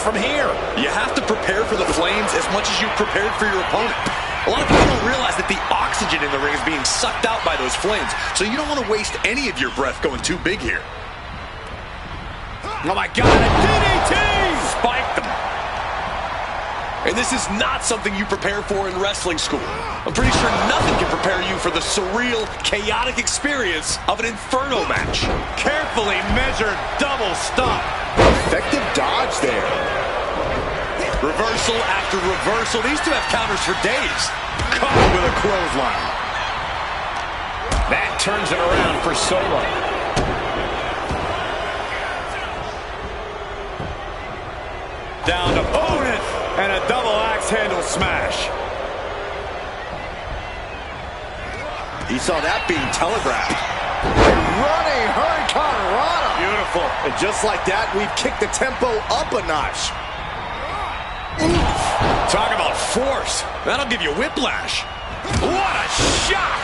from here? You have to prepare for the flames as much as you've prepared for your opponent. A lot of people don't realize that the oxygen in the ring is being sucked out by those flames, so you don't want to waste any of your breath going too big here. Oh my God, a DDT! Spiked them. And this is not something you prepare for in wrestling school. I'm pretty sure nothing can prepare you for the surreal, chaotic experience of an Inferno match. Carefully measured double stomp. Effective dodge there. Reversal after reversal. These two have counters for days. Caught with a clothesline. That turns it around for Solo. Down to opponent and a double axe handle smash. He saw that being telegraphed. Running Hurricane Rana. Beautiful. And just like that, we've kicked the tempo up a notch. Oof. Talk about force. That'll give you whiplash. What a shot!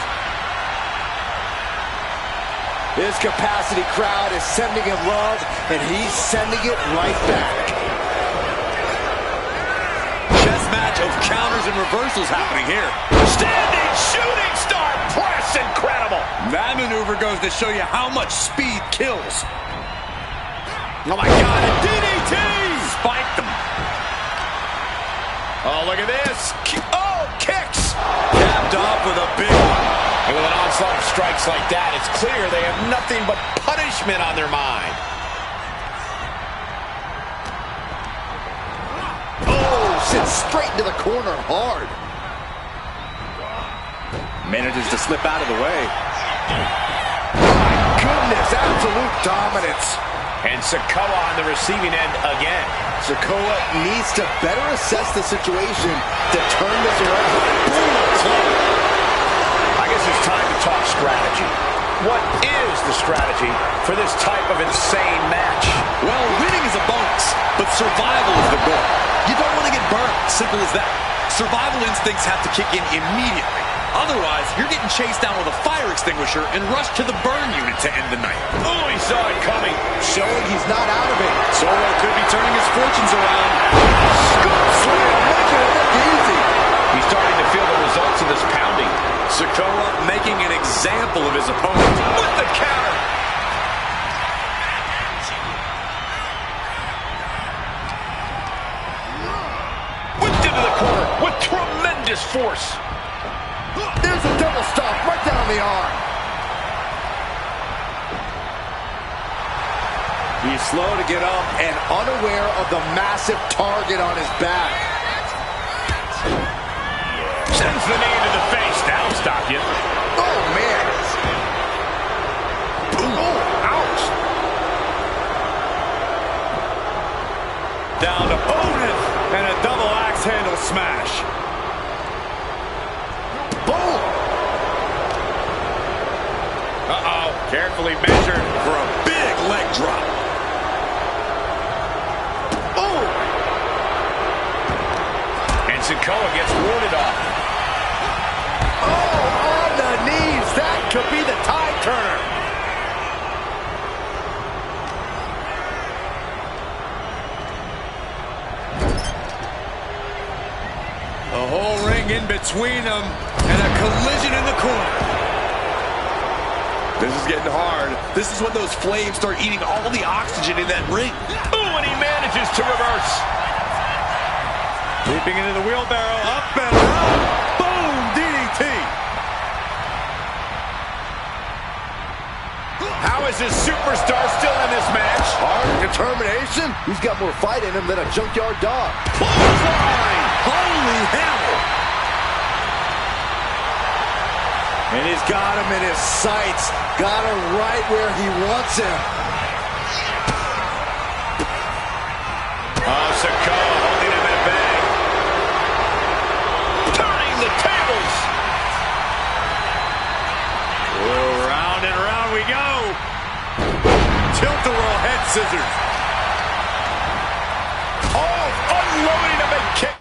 This capacity crowd is sending him love, and he's sending it right back. Chess match of counters and reversals happening here. Standing shooting star press, incredible. That maneuver goes to show you how much speed kills. Oh my God, a DDT! Spiked them. Oh, look at this. Oh, kicks. Capped off with a big one. And with an onslaught of strikes like that, it's clear they have nothing but punishment on their mind. Oh, sits straight into the corner hard. Manages to slip out of the way. My goodness, absolute dominance. And Sikoa on the receiving end again. Sikoa needs to better assess the situation to turn this around. I guess it's time to talk strategy. What is the strategy for this type of insane match? Well, winning is a bonus, but survival is the goal. You don't want to get burned. Simple as that. Survival instincts have to kick in immediately. Otherwise, you're getting chased down with a fire extinguisher and rushed to the burn unit to end the night. Oh, he saw it coming. Showing he's not out of it. Solo could be turning his fortunes around. Scoop slam, making it look easy. He's starting to feel the results of this pounding. Sikoa making an example of his opponent. With the counter. Whipped into the corner with tremendous force. There's a double stomp right down the arm. He's slow to get up and unaware of the massive target on his back. Sends the knee into the face. That'll stop you. Oh, man. Oh, ouch. Down to opponent and a double axe handle smash. Boom. Uh-oh. Carefully measured For a big leg drop. Boom. And Sikoa gets warded off. Oh, on the knees. That could be the tide turner. A whole ring in between them and a collision in the corner. This is getting hard. This is when those flames start eating all the oxygen in that ring. Ooh, and he manages to reverse. Leaping into the wheelbarrow, up and around. Boom, DDT. How is this superstar still in this match? Hard determination. He's got more fight in him than a junkyard dog. Clothesline. Holy hell! And he's got him in his sights. Got him right where he wants him. Oh, Sikoa holding him in bag. Turning the tables. Oh, round and round we go. Tilt-a-whirl head scissors. Oh, unloading a big kick.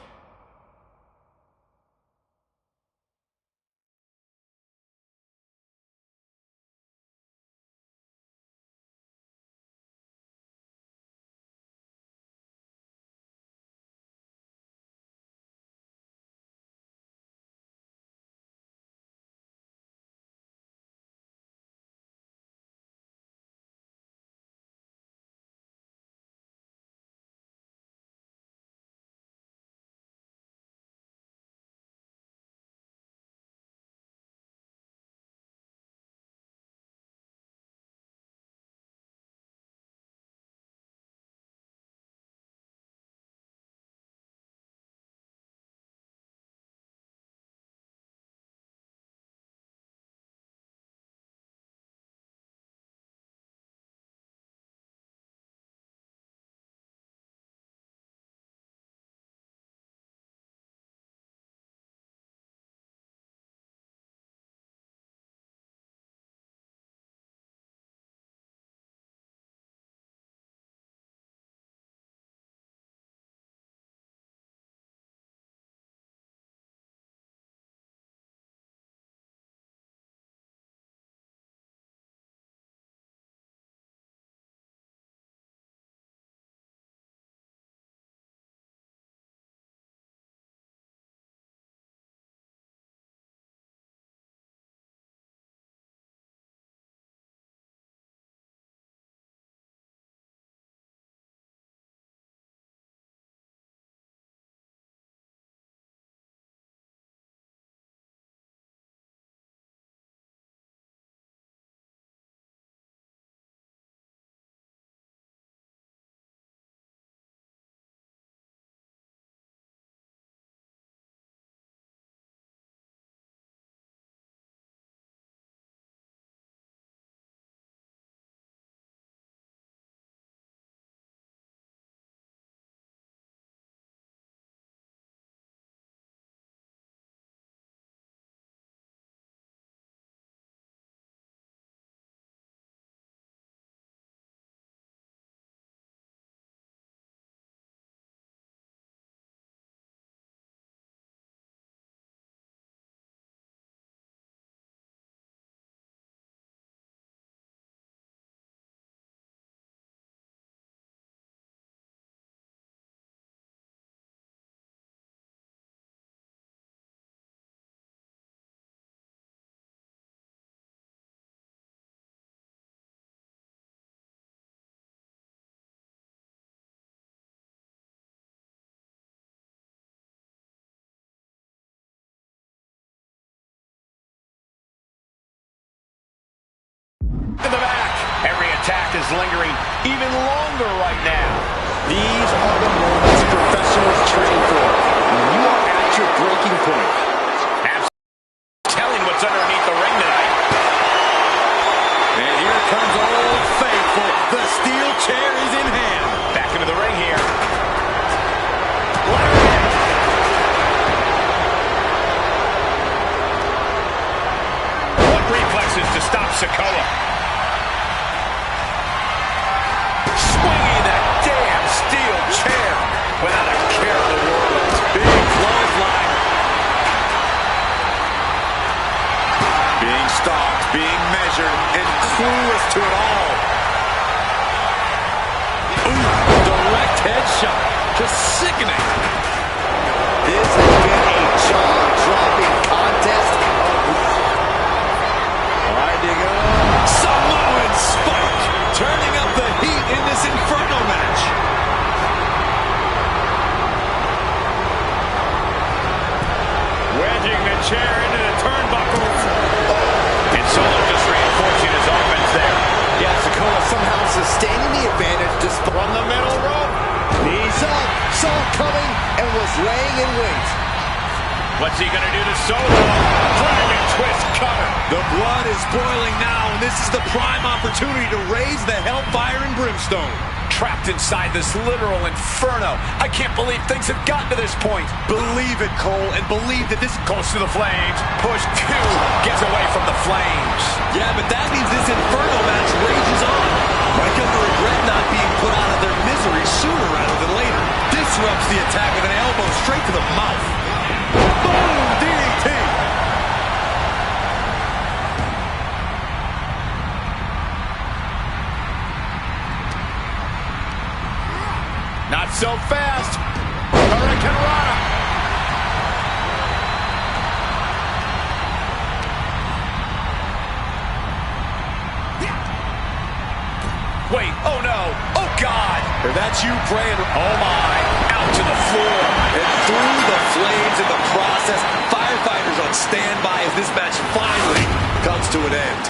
attack is lingering even longer right now. These are the moments professionals train for. When you are at your breaking point. Telling what's underneath the ring tonight. And here comes Old Faithful. The steel chair is in hand. Back into the ring here. What reflexes to stop Sikoa. Swinging that damn steel chair without a care in the world. Big clothesline. Being stalked, being measured, and clueless to it all. Ooh, direct headshot. Just sickening. This has been a jaw-dropping contest. Winding up. Samoan Spike turning up the heat in this Inferno match. Wedging the chair into the turnbuckles. And Solo just reinforcing his offense there. Yeah, Sikoa somehow sustaining the advantage despite From the middle rope. knees up, saw it coming, and was laying in wait. What's he going to do to Solo? Dragon twist cutter. The blood is boiling now, and this is the prime opportunity to raise the hellfire and brimstone. Trapped inside this literal inferno. I can't believe things have gotten to this point. Believe it, Cole, and believe that this Close to the flames. Push two. Gets away from the flames. Yeah, but that means this Inferno match rages on. Might come to regret not being put out of their misery sooner rather than later. Disrupts the attack with an elbow straight to the mouth. Boom! DDT! Not so fast. Hurricane Rana. Wait, oh no, oh God. If that's you praying, Oh my, out to the floor. and through the flames in the process, firefighters on standby as this match finally comes to an end.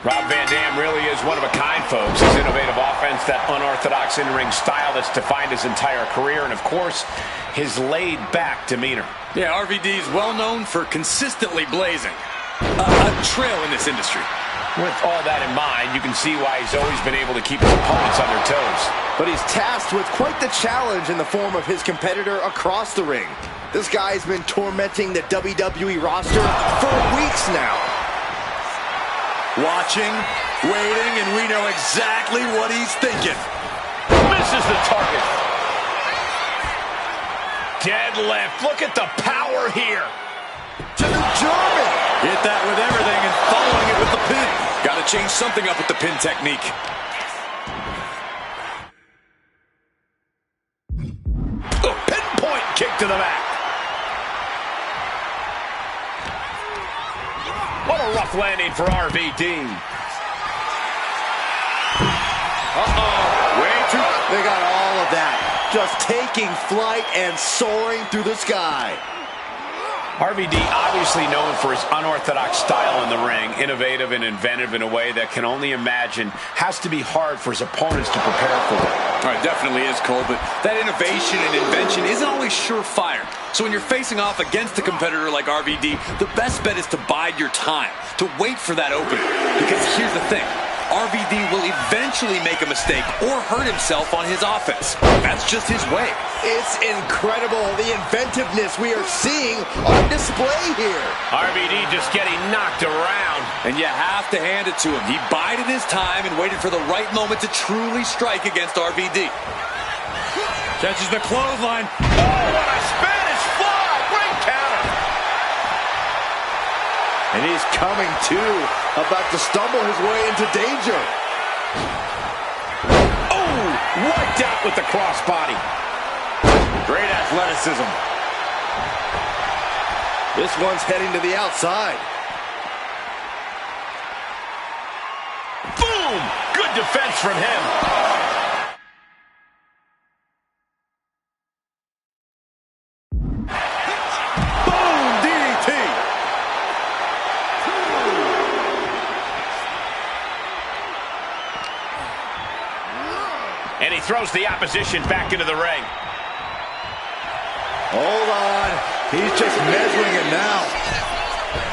Rob Van Dam really is one of a kind, folks. His innovative offense, that unorthodox in-ring style that's defined his entire career, and of course, his laid-back demeanor. Yeah, RVD is well known for consistently blazing a trail in this industry. With all that in mind, you can see why he's always been able to keep his opponents on their toes. But he's tasked with quite the challenge in the form of his competitor across the ring. This guy's been tormenting the WWE roster for weeks now. Watching, waiting, and we know exactly what he's thinking. Misses the target. Deadlift. Look at the power here. To the German. Hit that with everything and following it with the pin. Got to change something up with the pin technique. The pinpoint kick to the back. What a rough landing for RVD. Way too. They got all of that. Just taking flight and soaring through the sky. RVD obviously known for his unorthodox style in the ring, innovative and inventive in a way that can only imagine has to be hard for his opponents to prepare for. It definitely is, Cole, but that innovation and invention isn't always surefire. So when you're facing off against a competitor like RVD, the best bet is to bide your time, to wait for that opening. Because here's the thing. RVD will eventually make a mistake or hurt himself on his offense. That's just his way. It's incredible, the inventiveness we are seeing on display here. RVD just getting knocked around. And you have to hand it to him. He bided his time and waited for the right moment to truly strike against RVD. Catches the clothesline. Oh, what a Spanish fly! Great counter. And he's coming to, about to stumble his way into danger. Oh, wiped out with the crossbody. Great athleticism. This one's heading to the outside. Boom! Good defense from him. Boom! DDT! And he throws the opposition back into the ring. Hold on. He's just measuring it now.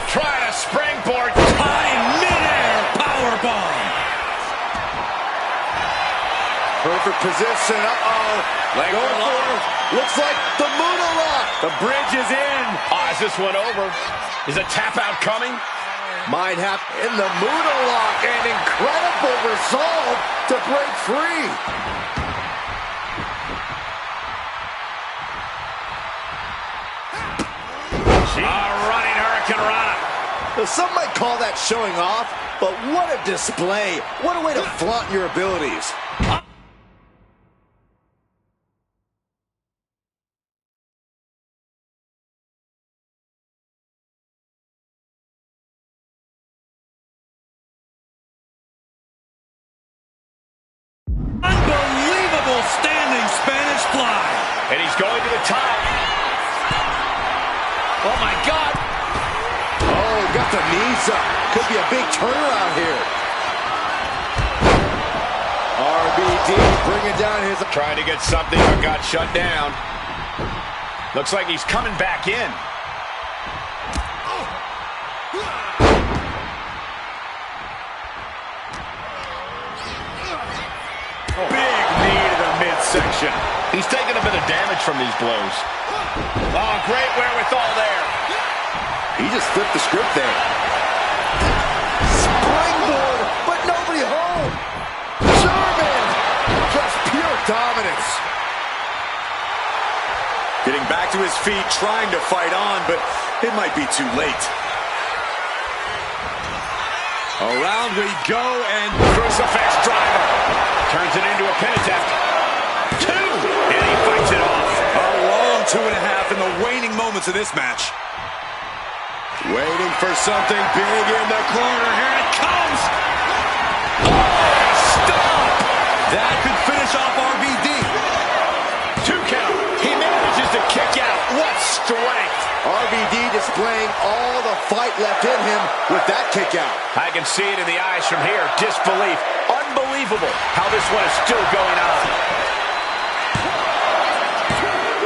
Trying to springboard. High midair powerbomb. Perfect position. Uh-oh. Going for it. Looks like the Muda Lock. The bridge is in. Oh, is this one over? Is a tap out coming? Might have in the Muda Lock. An incredible resolve to break free. A running Hurricane Rana. Some might call that showing off, but what a display. What a way to flaunt your abilities. Unbelievable standing Spanish fly. And he's going to the top. Oh, my God. Oh, got the knees up. Could be a big turnaround here. RVD bringing down his... Trying to get something, but got shut down. Looks like he's coming back in. Big knee to the midsection. He's taking a bit of damage from these blows. Oh, great wherewithal there. He just flipped the script there. Springboard, but nobody home. German, just pure dominance. Getting back to his feet, trying to fight on, but it might be too late. Around we go, and Crucifix driver. Turns it into a pin attempt. 2! And he fights it off. a long 2.5 in the waning moments of this match. Waiting for something big in the corner. Here it comes. Oh, stop! That could finish off RVD. 2 count. He manages to kick out. What strength! RVD displaying all the fight left in him with that kick out. I can see it in the eyes from here. Disbelief. Unbelievable how this one is still going on.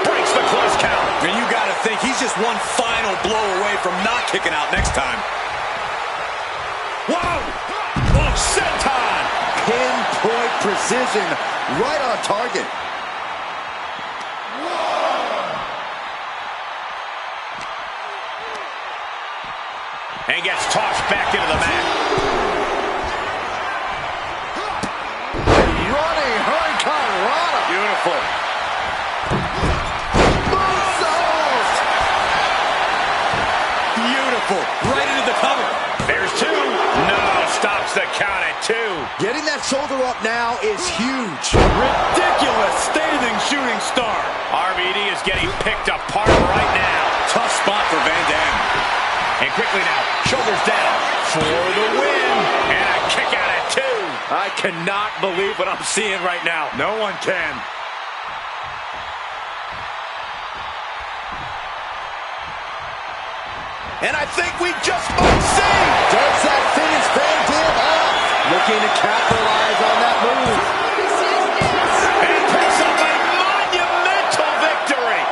Breaks the close count. And you got to think he's just one final blow away from not kicking out next time. Whoa! Oh, senton! Pinpoint precision, right on target. And gets tossed back into the mat. Running Hurricane Rana. Beautiful. Moonsault. Beautiful. Right into the cover. There's 2. No, stops the count at 2. Getting that shoulder up now is huge. Ridiculous standing shooting star. RVD is getting picked apart right now. Tough spot for Van Dam. And quickly now, shoulders down for the win. And a kick out at 2. I cannot believe what I'm seeing right now. No one can. And I think we just might see. Does that finish Van Dam off? Looking to capitalize on that move. And picks up a monumental victory.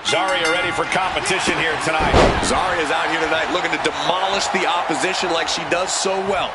Zarya ready for competition here tonight. Zarya's out here tonight looking to demolish the opposition like she does so well.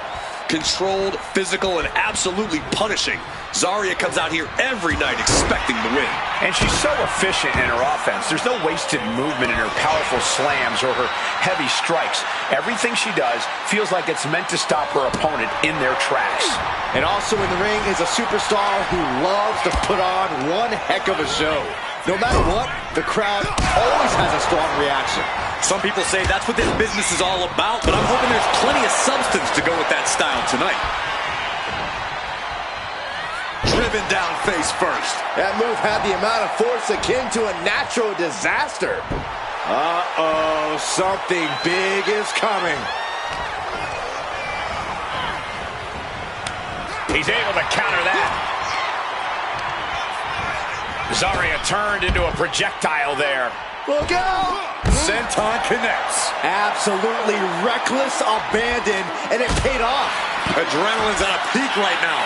Controlled, physical, and absolutely punishing. Zarya comes out here every night expecting to win. And she's so efficient in her offense. There's no wasted movement in her powerful slams or her heavy strikes. Everything she does feels like it's meant to stop her opponent in their tracks. And also in the ring is a superstar who loves to put on one heck of a show. No matter what, the crowd always has a strong reaction. Some people say that's what this business is all about, but I'm hoping there's plenty of substance to go with that style tonight. Driven down face first. That move had the amount of force akin to a natural disaster. Uh-oh, something big is coming. He's able to counter that. Zarya turned into a projectile there. Look out! Senton connects. Absolutely reckless abandon, and it paid off. Adrenaline's at a peak right now.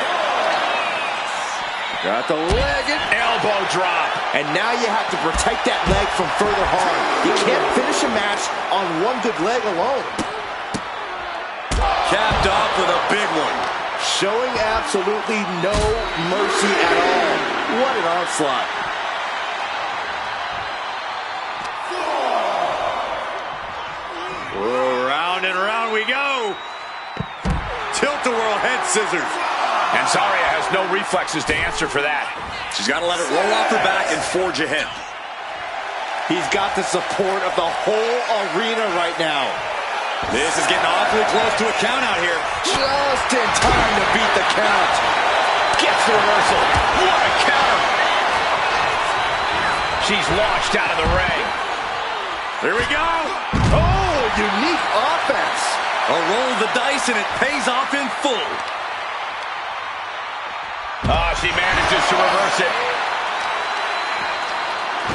Got the leg and elbow drop. And now you have to protect that leg from further harm. You can't finish a match on one good leg alone. Capped off with a big one. Showing absolutely no mercy at all. What an onslaught. Round and round we go. Tilt-a-whirl head scissors. And Zarya has no reflexes to answer for that. She's got to let it roll off her back and forge ahead. He's got the support of the whole arena right now. This is getting awfully close to a count out here. Just in time to beat the count. Gets the reversal. What a counter. She's launched out of the ring. Here we go. Oh, unique offense. A roll of the dice and it pays off in full. She manages to reverse it.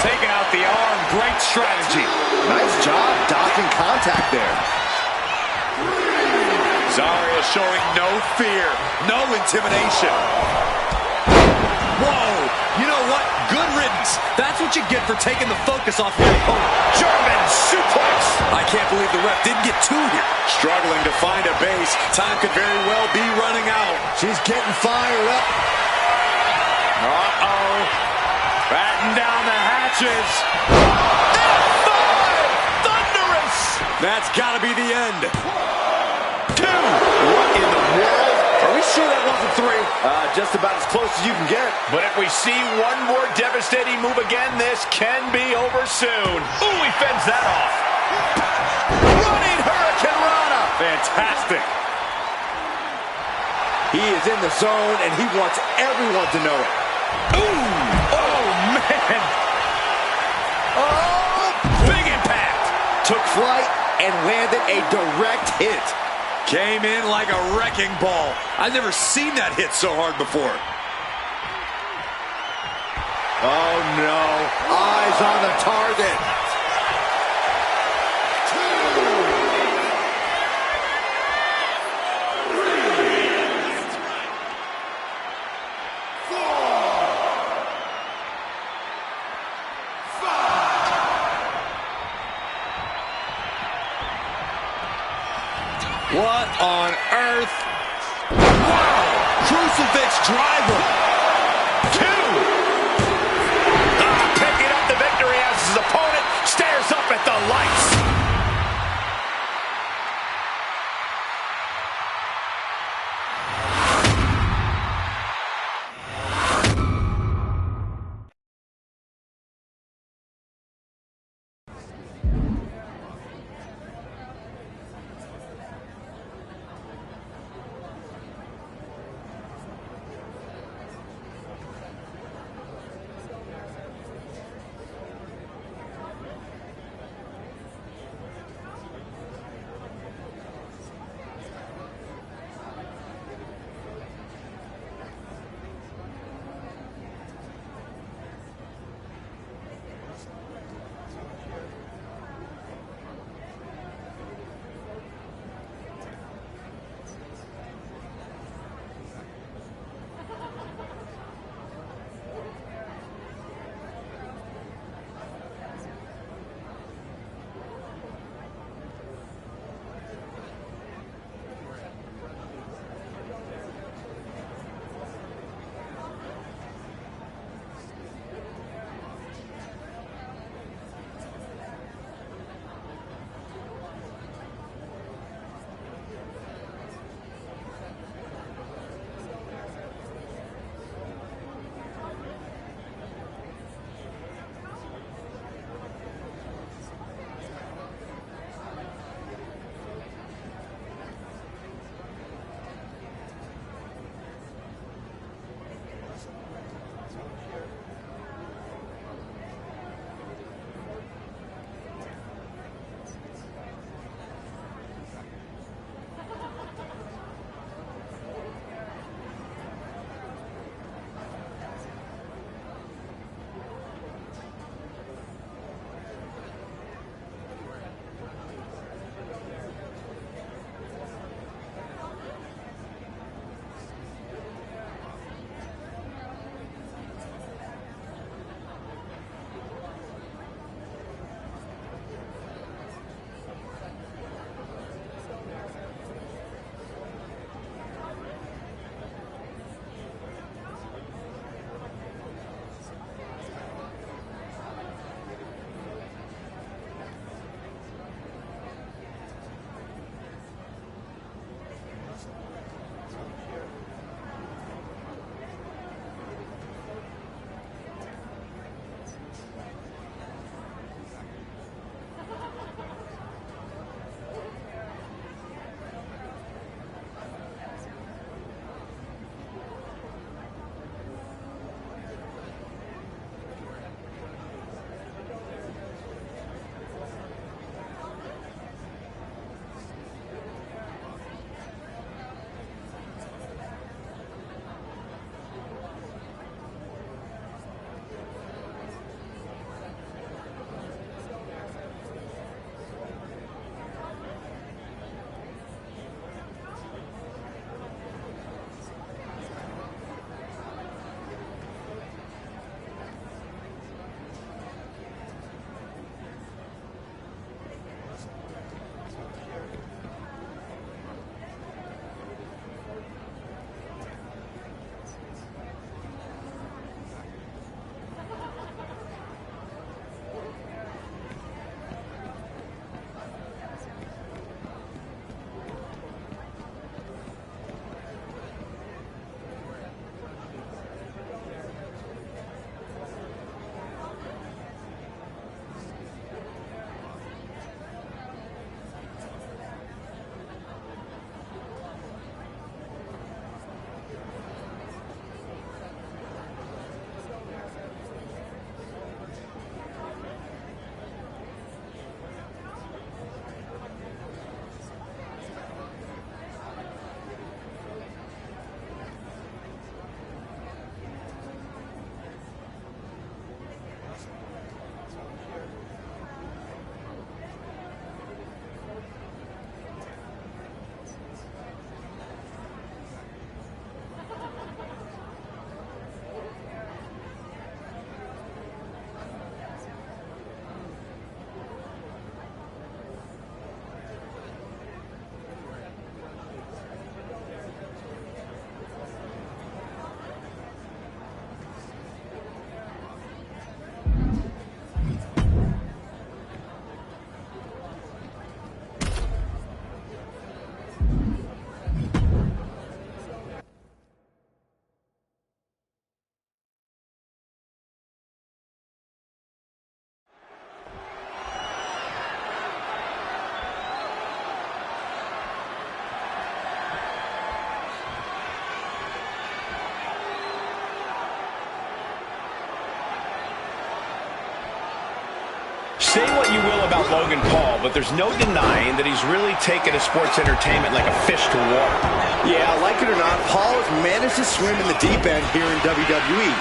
Taking out the arm, great strategy. Nice job docking contact there. Zarya showing no fear, no intimidation. Whoa, you know what? Good riddance. That's what you get for taking the focus off your opponent. German suplex. I can't believe the ref didn't get two here. Struggling to find a base. Time could very well be running out. She's getting fired up. Uh-oh. Batten down the hatches. F5! Thunderous! That's got to be the end. 2. What in the world? Are we sure that wasn't 3? Just about as close as you can get. But if we see one more devastating move again, this can be over soon. Ooh, he fends that off. Running Hurricane Rana. Fantastic. He is in the zone, and he wants everyone to know it. Ooh! Oh, man! Oh! Big impact! Took flight and landed a direct hit. Came in like a wrecking ball. I've never seen that hit so hard before. Oh, no. Eyes on the target. 2. What on earth? Wow! Crucifix driver. 2. Picking up the victory as his opponent stares up at the lights. Say what you will about Logan Paul, but there's no denying that he's really taken to sports entertainment like a fish to water. Yeah, like it or not, Paul has managed to swim in the deep end here in WWE.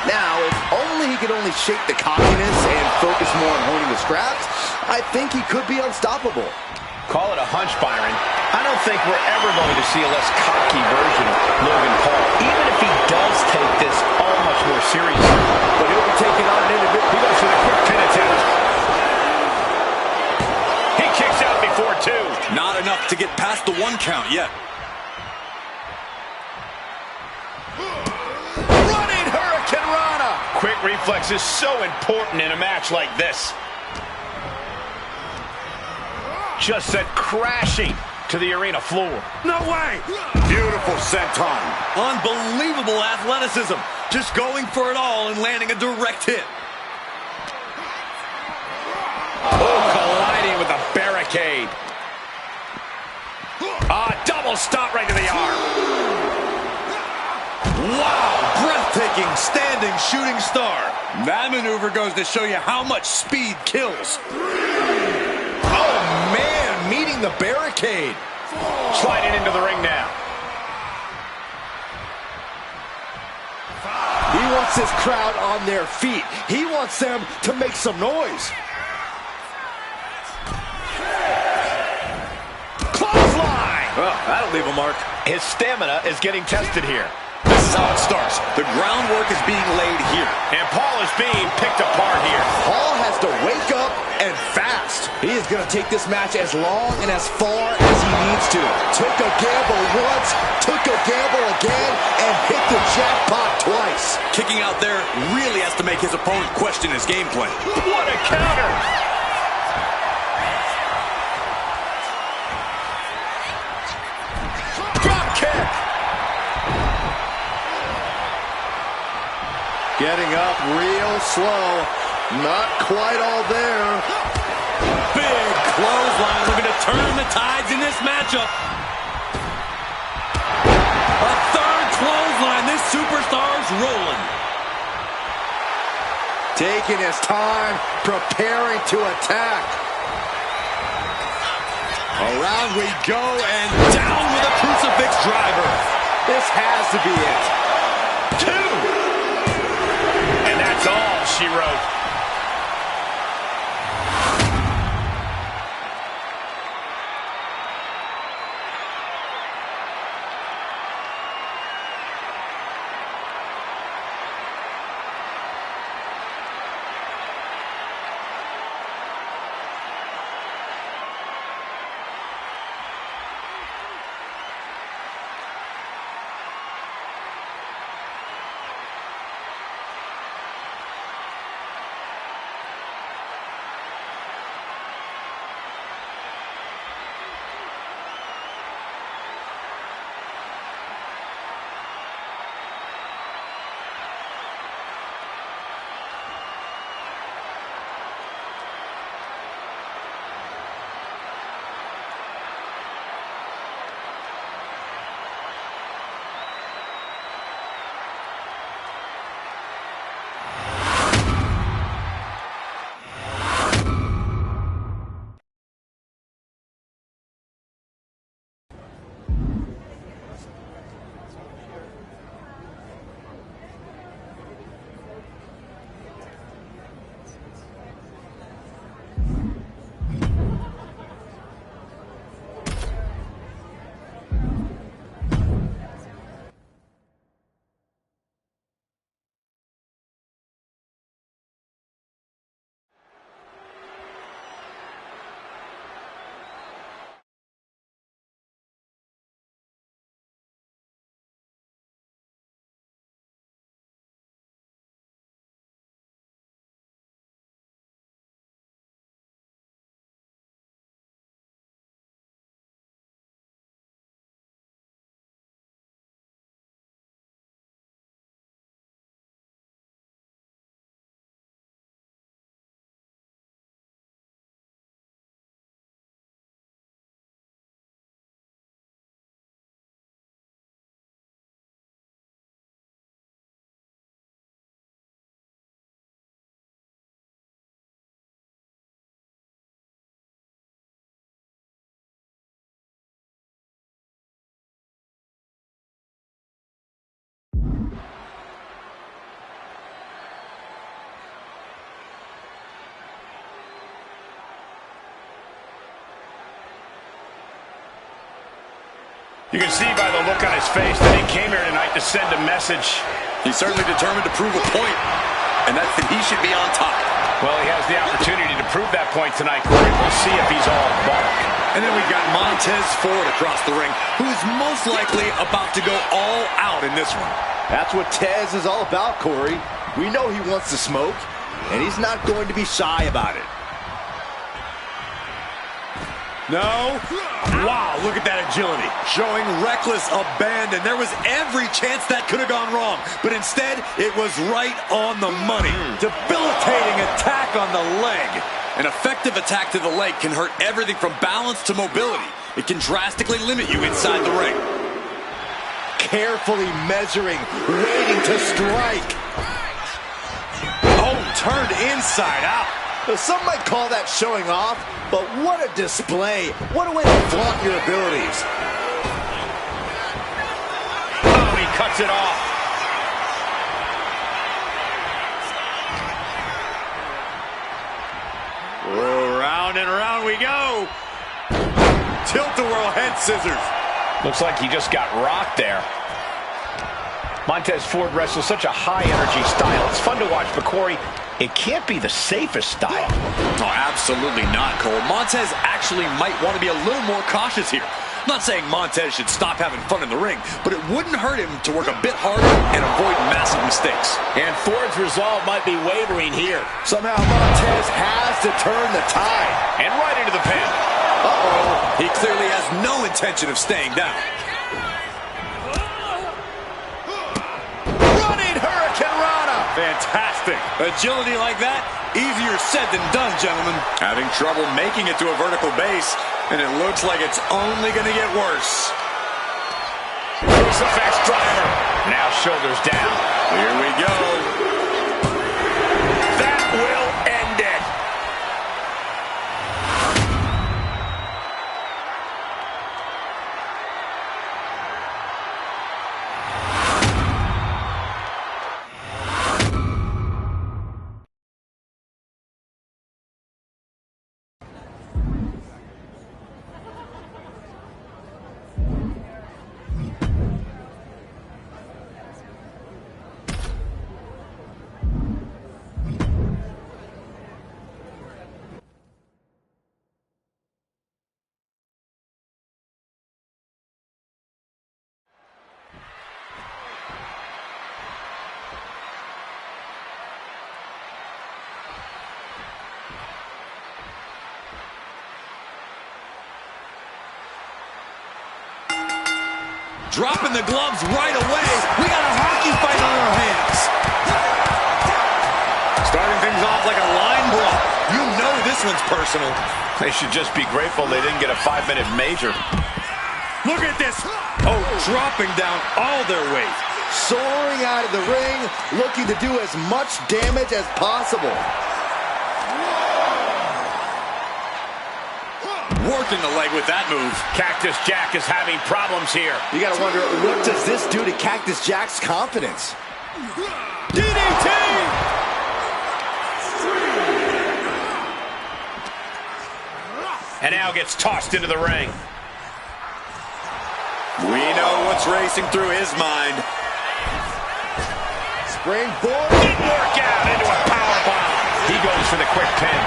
Now, if only he could only shake the cockiness and focus more on honing the scraps, I think he could be unstoppable. Call it a hunch, Byron. I don't think we're ever going to see a less cocky version of Logan Paul, even if he does take this all much more seriously. But he'll be taking on an individual. He goes for the quick pin attempt. He kicks out before two. Not enough to get past the 1 count yet. Running Hurricane Rana. Quick reflex is so important in a match like this. Just sent crashing to the arena floor. No way! Beautiful senton. Unbelievable athleticism. Just going for it all and landing a direct hit. Oh, colliding with a barricade. Double stomp right to the arm. Wow, breathtaking standing shooting star. That maneuver goes to show you how much speed kills. Oh, man, meeting the barricade. Sliding into the ring now. He wants this crowd on their feet. He wants them to make some noise. Clothesline! Oh, that'll leave a mark. His stamina is getting tested here. This is how it starts. The groundwork is being laid here. And Paul is being picked apart here. Paul has to wake up and fast. He is going to take this match as long and as far as he needs to. Took a gamble once, took a gamble again, and hit the jackpot twice. Kicking out there really has to make his opponent question his game plan. What a counter! Drop kick! Getting up real slow. Not quite all there. Big clothesline looking to turn the tides in this matchup. A third clothesline. This superstar's rolling. Taking his time, preparing to attack. Around we go and down with a crucifix driver. This has to be it. Two! And that's all she wrote. You can see by the look on his face that he came here tonight to send a message. He's certainly determined to prove a point, and that's that he should be on top. Well, he has the opportunity to prove that point tonight, Corey. We'll see if he's all bark. And then we've got Montez Ford across the ring, who is most likely about to go all out in this one. That's what Tez is all about, Corey. We know he wants to smoke, and he's not going to be shy about it. No. Wow, look at that agility. Showing reckless abandon. There was every chance that could have gone wrong, but instead, it was right on the money. Debilitating attack on the leg. An effective attack to the leg can hurt everything from balance to mobility. It can drastically limit you inside the ring. Carefully measuring, waiting to strike. Oh, turned inside out. Now, some might call that showing off, but what a display. What a way to flaunt your abilities. Oh, he cuts it off. Oh, round and round we go. Tilt-a-whirl head scissors. Looks like he just got rocked there. Montez Ford wrestles such a high-energy style. It's fun to watch, but Corey, it can't be the safest style. Oh, absolutely not, Cole. Montez actually might want to be a little more cautious here. I'm not saying Montez should stop having fun in the ring, but it wouldn't hurt him to work a bit harder and avoid massive mistakes. And Ford's resolve might be wavering here. Somehow Montez has to turn the tide. And right into the pin. Uh-oh. He clearly has no intention of staying down. Running Hurricane Rana. Fantastic. Agility like that, easier said than done, gentlemen. Having trouble making it to a vertical base, and it looks like it's only going to get worse. Crucifix driver. Now shoulders down. Here we go. That will end it. Dropping the gloves right away. We got a hockey fight on our hands. Starting things off like a line brawl. You know this one's personal. They should just be grateful they didn't get a 5-minute major. Look at this. Oh, dropping down all their weight. Soaring out of the ring, looking to do as much damage as possible. Working the leg with that move. Cactus Jack is having problems here. You gotta wonder, what does this do to Cactus Jack's confidence? DDT! And now gets tossed into the ring. We know what's racing through his mind. Springboard. Didn't work out into a powerbomb. He goes for the quick pin.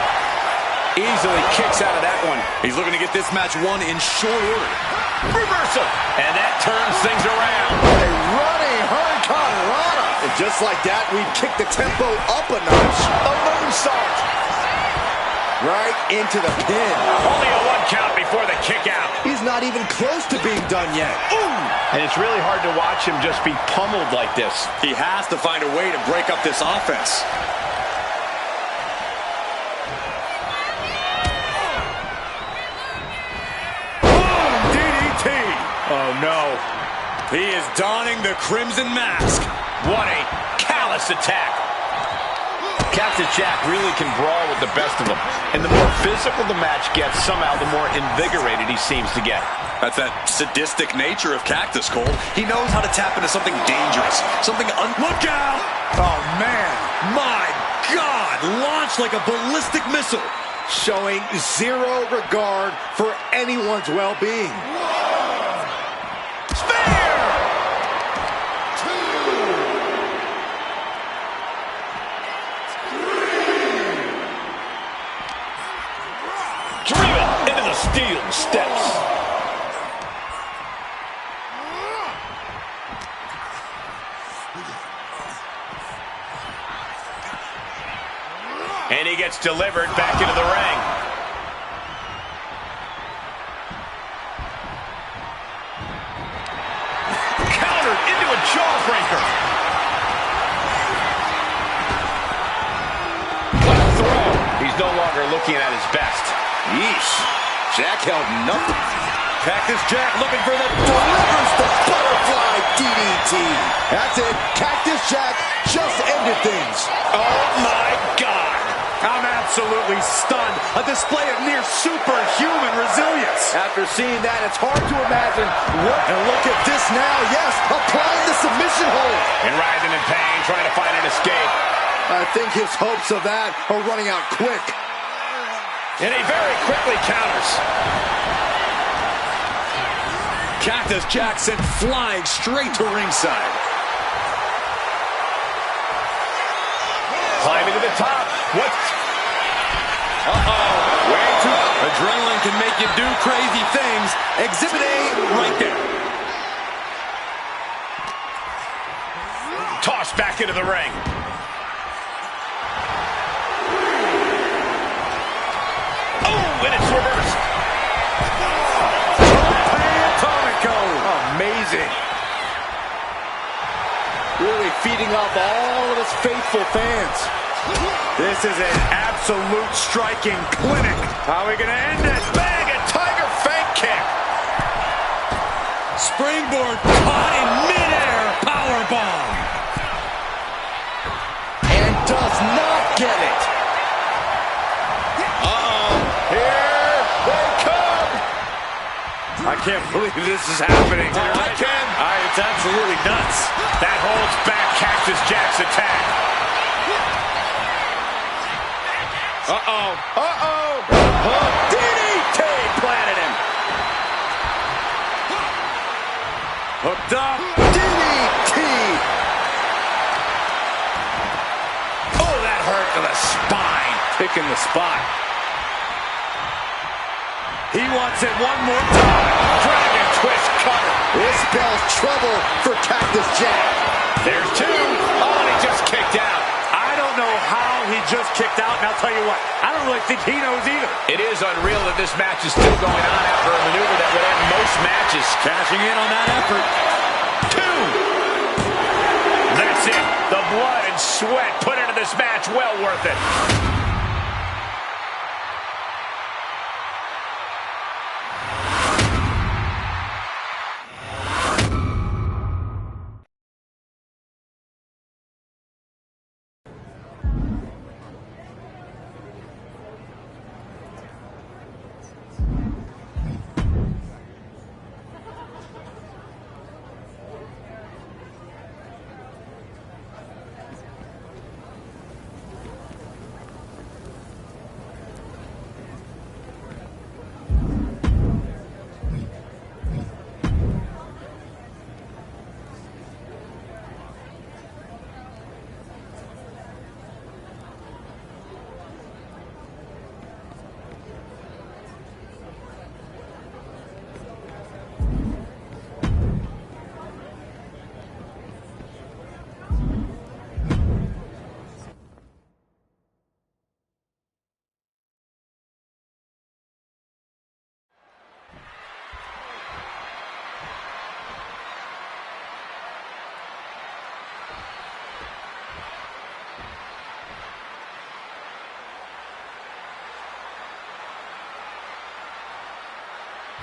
Easily kicks out of that one. He's looking to get this match won in short order. Reversal. And that turns things around. A running Hurricane Rana. And just like that, we've kicked the tempo up a notch. A moonsault. Right into the pin. Only a 1 count before the kick out. He's not even close to being done yet. Ooh. And it's really hard to watch him just be pummeled like this. He has to find a way to break up this offense. Oh, no. He is donning the Crimson Mask. What a callous attack. Cactus Jack really can brawl with the best of them. And the more physical the match gets, somehow the more invigorated he seems to get. That's that sadistic nature of Cactus, Cole. He knows how to tap into something dangerous. Look out! Oh, man. My God. Launched like a ballistic missile. Showing zero regard for anyone's well-being. steel steps. And he gets delivered back into the ring. Countered into a jawbreaker. What a throw. He's no longer looking at his best. Yeesh. Jack held nothing. Cactus Jack looking for the... Delivers the butterfly DDT. That's it. Cactus Jack just ended things. Oh, my God. I'm absolutely stunned. A display of near superhuman resilience. After seeing that, it's hard to imagine what... And look at this now. Yes, applying the submission hold. And writhing in pain, trying to find an escape. I think his hopes of that are running out quick. And he very quickly counters. Cactus Jack sent flying straight to ringside. Climbing to the top. What? Uh-oh. Way too... Adrenaline can make you do crazy things. Exhibit A right there. Tossed back into the ring. Oh, and it's reversed. Amazing. Really feeding off all of his faithful fans. This is an absolute striking clinic. How are we going to end it? Bang, a tiger fang kick. Springboard caught in midair. Powerbomb. And does not get it. Uh-oh. Here they come. I can't believe this is happening. I can. It's absolutely nuts. That holds back Cactus Jack's attack. Uh-oh. Uh-oh. DDT planted him. Hooked up. DDT. Oh, that hurt to the spine. Picking the spot. He wants it one more time. Dragon twist cutter. This spells trouble for Cactus Jack. There's two. Oh, and he just kicked out. I don't know how he just kicked out, and I'll tell you what, I don't really think he knows either. It is unreal that this match is still going on after a maneuver that would end most matches. Cashing in on that effort. Two. That's it. The blood and sweat put into this match, well worth it.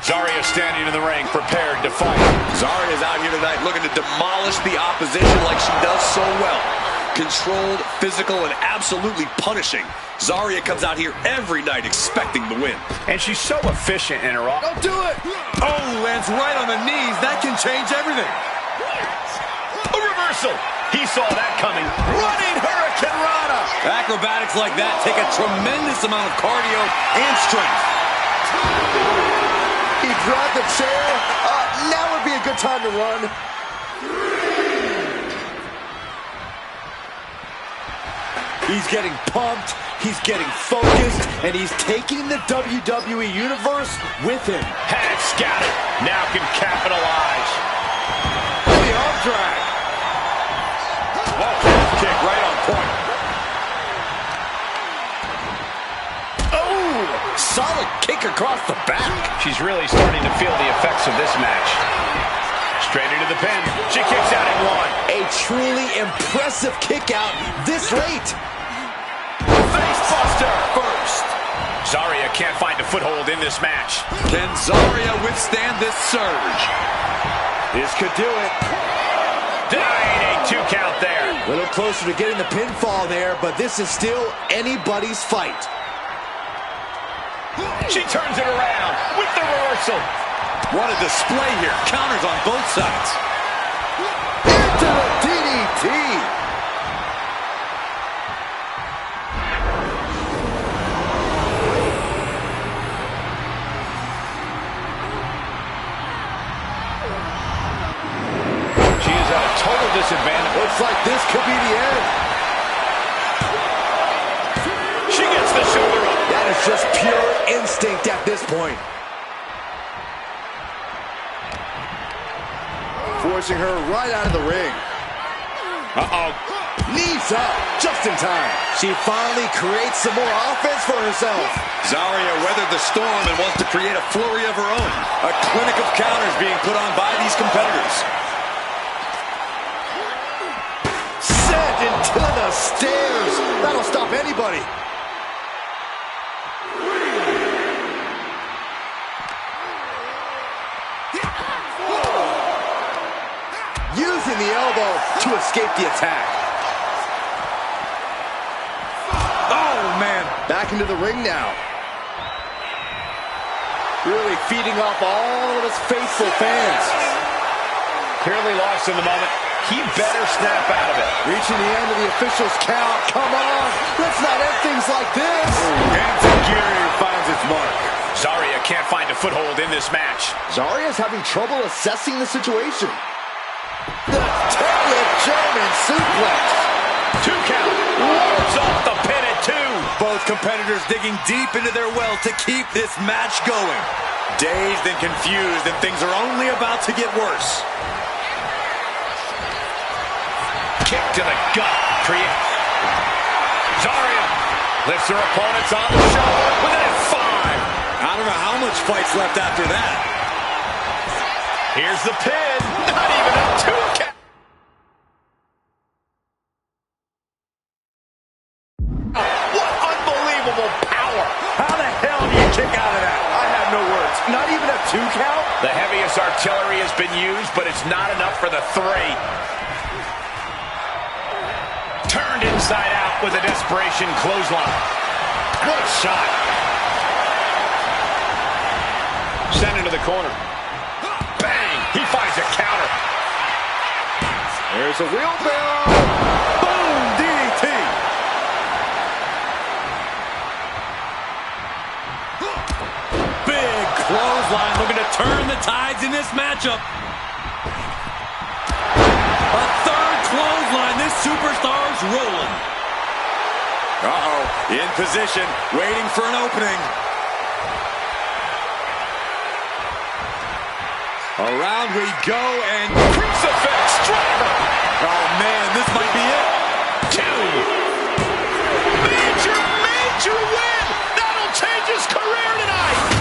Zarya standing in the ring, prepared to fight. Zarya's out here tonight looking to demolish the opposition like she does so well. Controlled, physical, and absolutely punishing. Zarya comes out here every night expecting the win. And she's so efficient in her off. Don't do it. Oh, lands right on the knees. That can change everything. A reversal. He saw that coming. Running Hurricane Rana. Acrobatics like that take a tremendous amount of cardio and strength. He grabbed the chair. Now would be a good time to run. He's getting pumped. He's getting focused, and he's taking the WWE Universe with him. Had it scouted. Now can capitalize. The arm drag. Whoa, kick right on point. Oh, solid kick across the back. She's really starting to feel the effects of this match. Straight into the pin. She kicks out at one. A truly impressive kick out this late. Facebuster first. Zarya can't find a foothold in this match. Can Zarya withstand this surge? This could do it. Denying a 2 count there. A little closer to getting the pinfall there, but this is still anybody's fight. She turns it around with the reversal. What a display here. Counters on both sides. Into the DDT. She is at a total disadvantage. Looks like this could be the end. She gets the shoulder up. That is just pure instinct at this point. Forcing her right out of the ring. Uh-oh. Knees up, just in time. She finally creates some more offense for herself. Zarya weathered the storm and wants to create a flurry of her own. A clinic of counters being put on by these competitors. Sent into the stairs. That'll stop anybody. Using the elbow to escape the attack. Oh, man. Back into the ring now. Really feeding off all of his faithful fans. Clearly lost in the moment. He better snap out of it. Reaching the end of the official's count. Come on. Let's not end things like this. Enziguri finds its mark. Zarya can't find a foothold in this match. Zarya's having trouble assessing the situation. The tail German suplex. 2 count. Rolls off the pin at 2. Both competitors digging deep into their well to keep this match going. Dazed and confused, and things are only about to get worse. Kick to the gut. Zarya lifts her opponents on the shoulder with an F5. I don't know how much fight's left after that. Here's the pin. Not even a 2 count. What unbelievable power. How the hell do you kick out of that? I have no words. Not even a 2 count? The heaviest artillery has been used, but it's not enough for the 3. Turned inside out with a desperation clothesline. What a shot. Sent into the corner. Bang! He finds a counter. There's a wheelbarrow. Boom! DDT! Big clothesline looking to turn the tides in this matchup. A third clothesline. This superstar's rolling. Uh-oh. In position, waiting for an opening. Around we go, and Crucifix driver. oh man, this might be it. 2. Major win. That'll change his career tonight.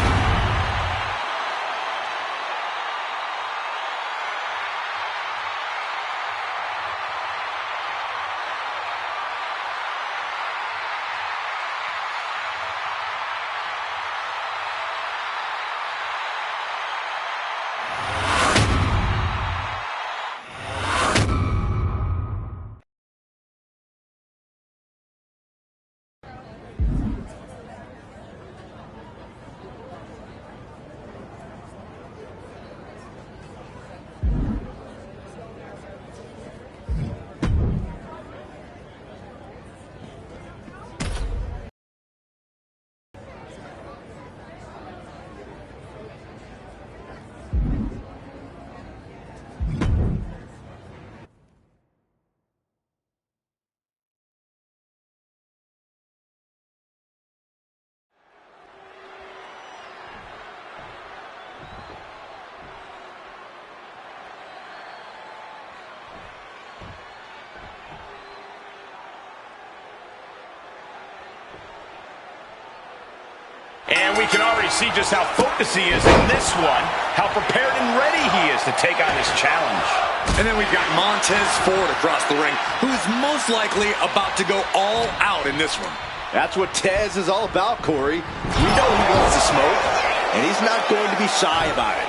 can already see just how focused he is in this one, how prepared and ready he is to take on this challenge. And then we've got Montez Ford across the ring, who's most likely about to go all out in this one. That's what Tez is all about, Corey. We know he wants to smoke, and he's not going to be shy about it.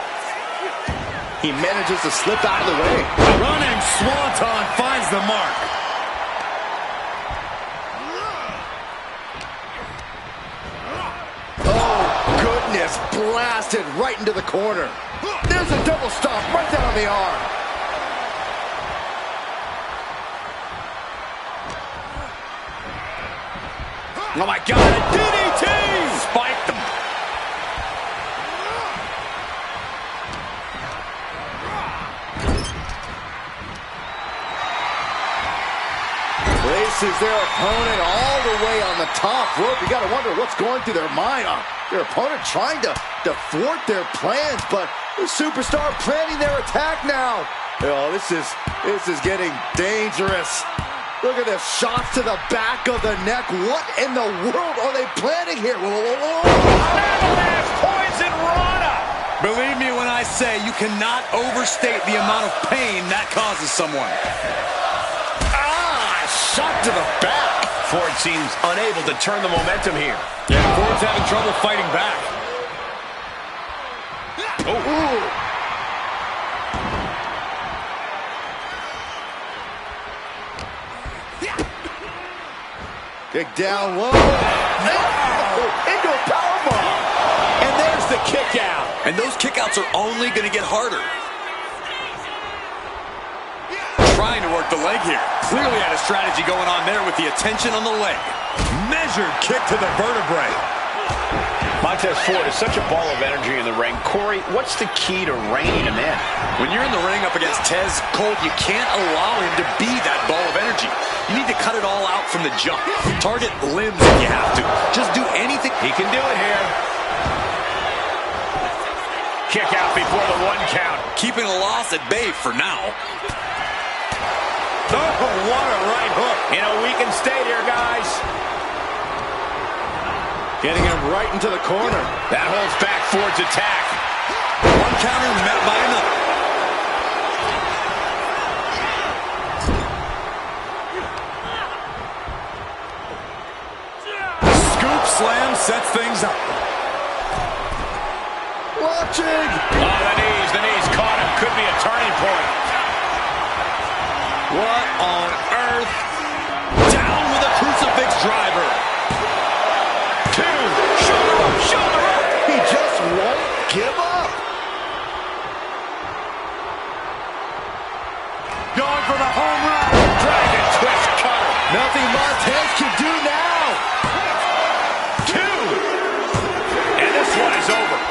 He manages to slip out of the way. Running Swanton finds the mark. Oh, goodness, blasted right into the corner. There's a double stomp right down on the arm. Oh my God, a DDT! Spiked him. Places their opponent all the way on the top rope. You got to wonder what's going through their mind. Their opponent trying to thwart their plans, but the superstar planning their attack now. Oh, this is getting dangerous. Look at this, shots to the back of the neck. What in the world are they planning here? Whoa, whoa, whoa, whoa. Poison Rana! Believe me when I say you cannot overstate the amount of pain that causes someone. Shot to the back. Ford seems unable to turn the momentum here. Yeah, Ford's having trouble fighting back. Oh. Ooh. Kick down low. Into a powerbomb. And there's the kick out. And those kickouts are only going to get harder. Trying to work the leg here. Clearly had a strategy going on there with the attention on the leg. Measured kick to the vertebrae. Montez Ford is such a ball of energy in the ring. Corey, what's the key to reining him in? When you're in the ring up against Tez Cole, you can't allow him to be that ball of energy. You need to cut it all out from the jump. Target limbs if you have to. Just do anything. He can do it here. Kick out before the 1 count. Keeping a loss at bay for now. Oh, what a right hook. In a weakened state here, guys. Getting him right into the corner. That holds back Ford's attack. One counter met by another. Scoop slam sets things up. Watching. Oh, the knees caught him. Could be a turning point. What on earth? Down with a crucifix driver. 2. Shoulder up. He just won't give up. Going for the home run. Dragon twist cutter. Nothing Montez can do now. 2. And this one is over.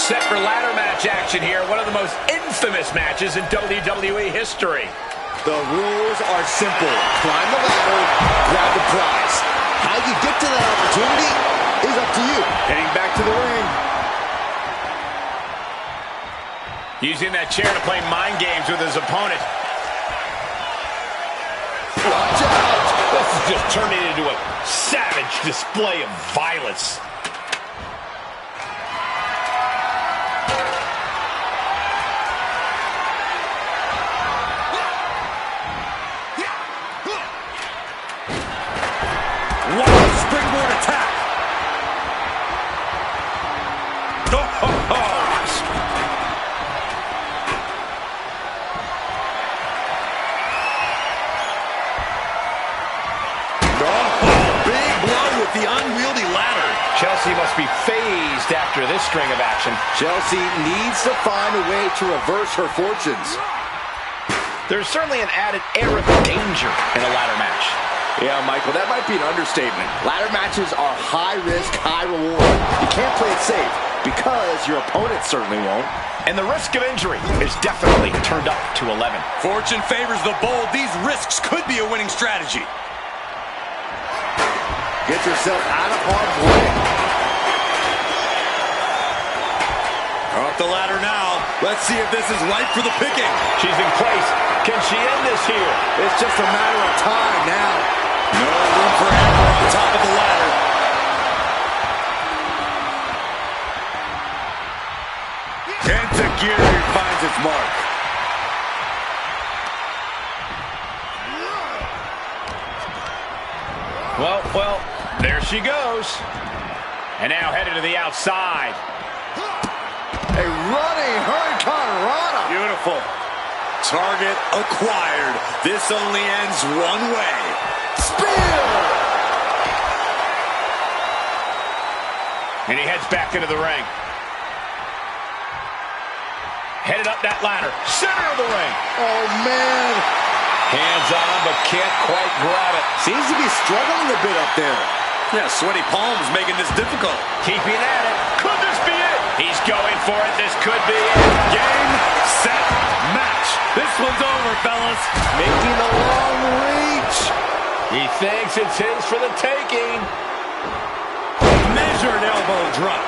set for ladder match action here. One of the most infamous matches in WWE history. The rules are simple. Climb the ladder, grab the prize. How you get to that opportunity is up to you. Heading back to the ring. Using that chair to play mind games with his opponent. Watch out. This is just turning into a savage display of violence. What a springboard attack! Big blow with the unwieldy ladder. Chelsea must be phased after this string of action. Chelsea needs to find a way to reverse her fortunes. There's certainly an added air of danger in a ladder match. Yeah, Michael, that might be an understatement. Ladder matches are high risk, high reward. You can't play it safe because your opponent certainly won't. And the risk of injury is definitely turned up to 11. Fortune favors the bold. These risks could be a winning strategy. Get yourself out of harm's way. Off the ladder now. Let's see if this is ripe for the picking. She's in place. Can she end this here? It's just a matter of time now. No room for error on top of the ladder. Enzuigiri finds its mark. Well, there she goes. And now headed to the outside. A running hurricanrana. Beautiful. Target acquired. This only ends one way. Spear! And he heads back into the ring. Headed up that ladder. Center of the ring. Oh, man. Hands on, but can't quite grab it. Seems to be struggling a bit up there. Yeah, sweaty palms making this difficult. Keeping at it. Could this be it? He's going for it. This could be it. Game, set, match. This one's over, fellas. Making the long reach. He thinks it's his for the taking. Measured elbow drop.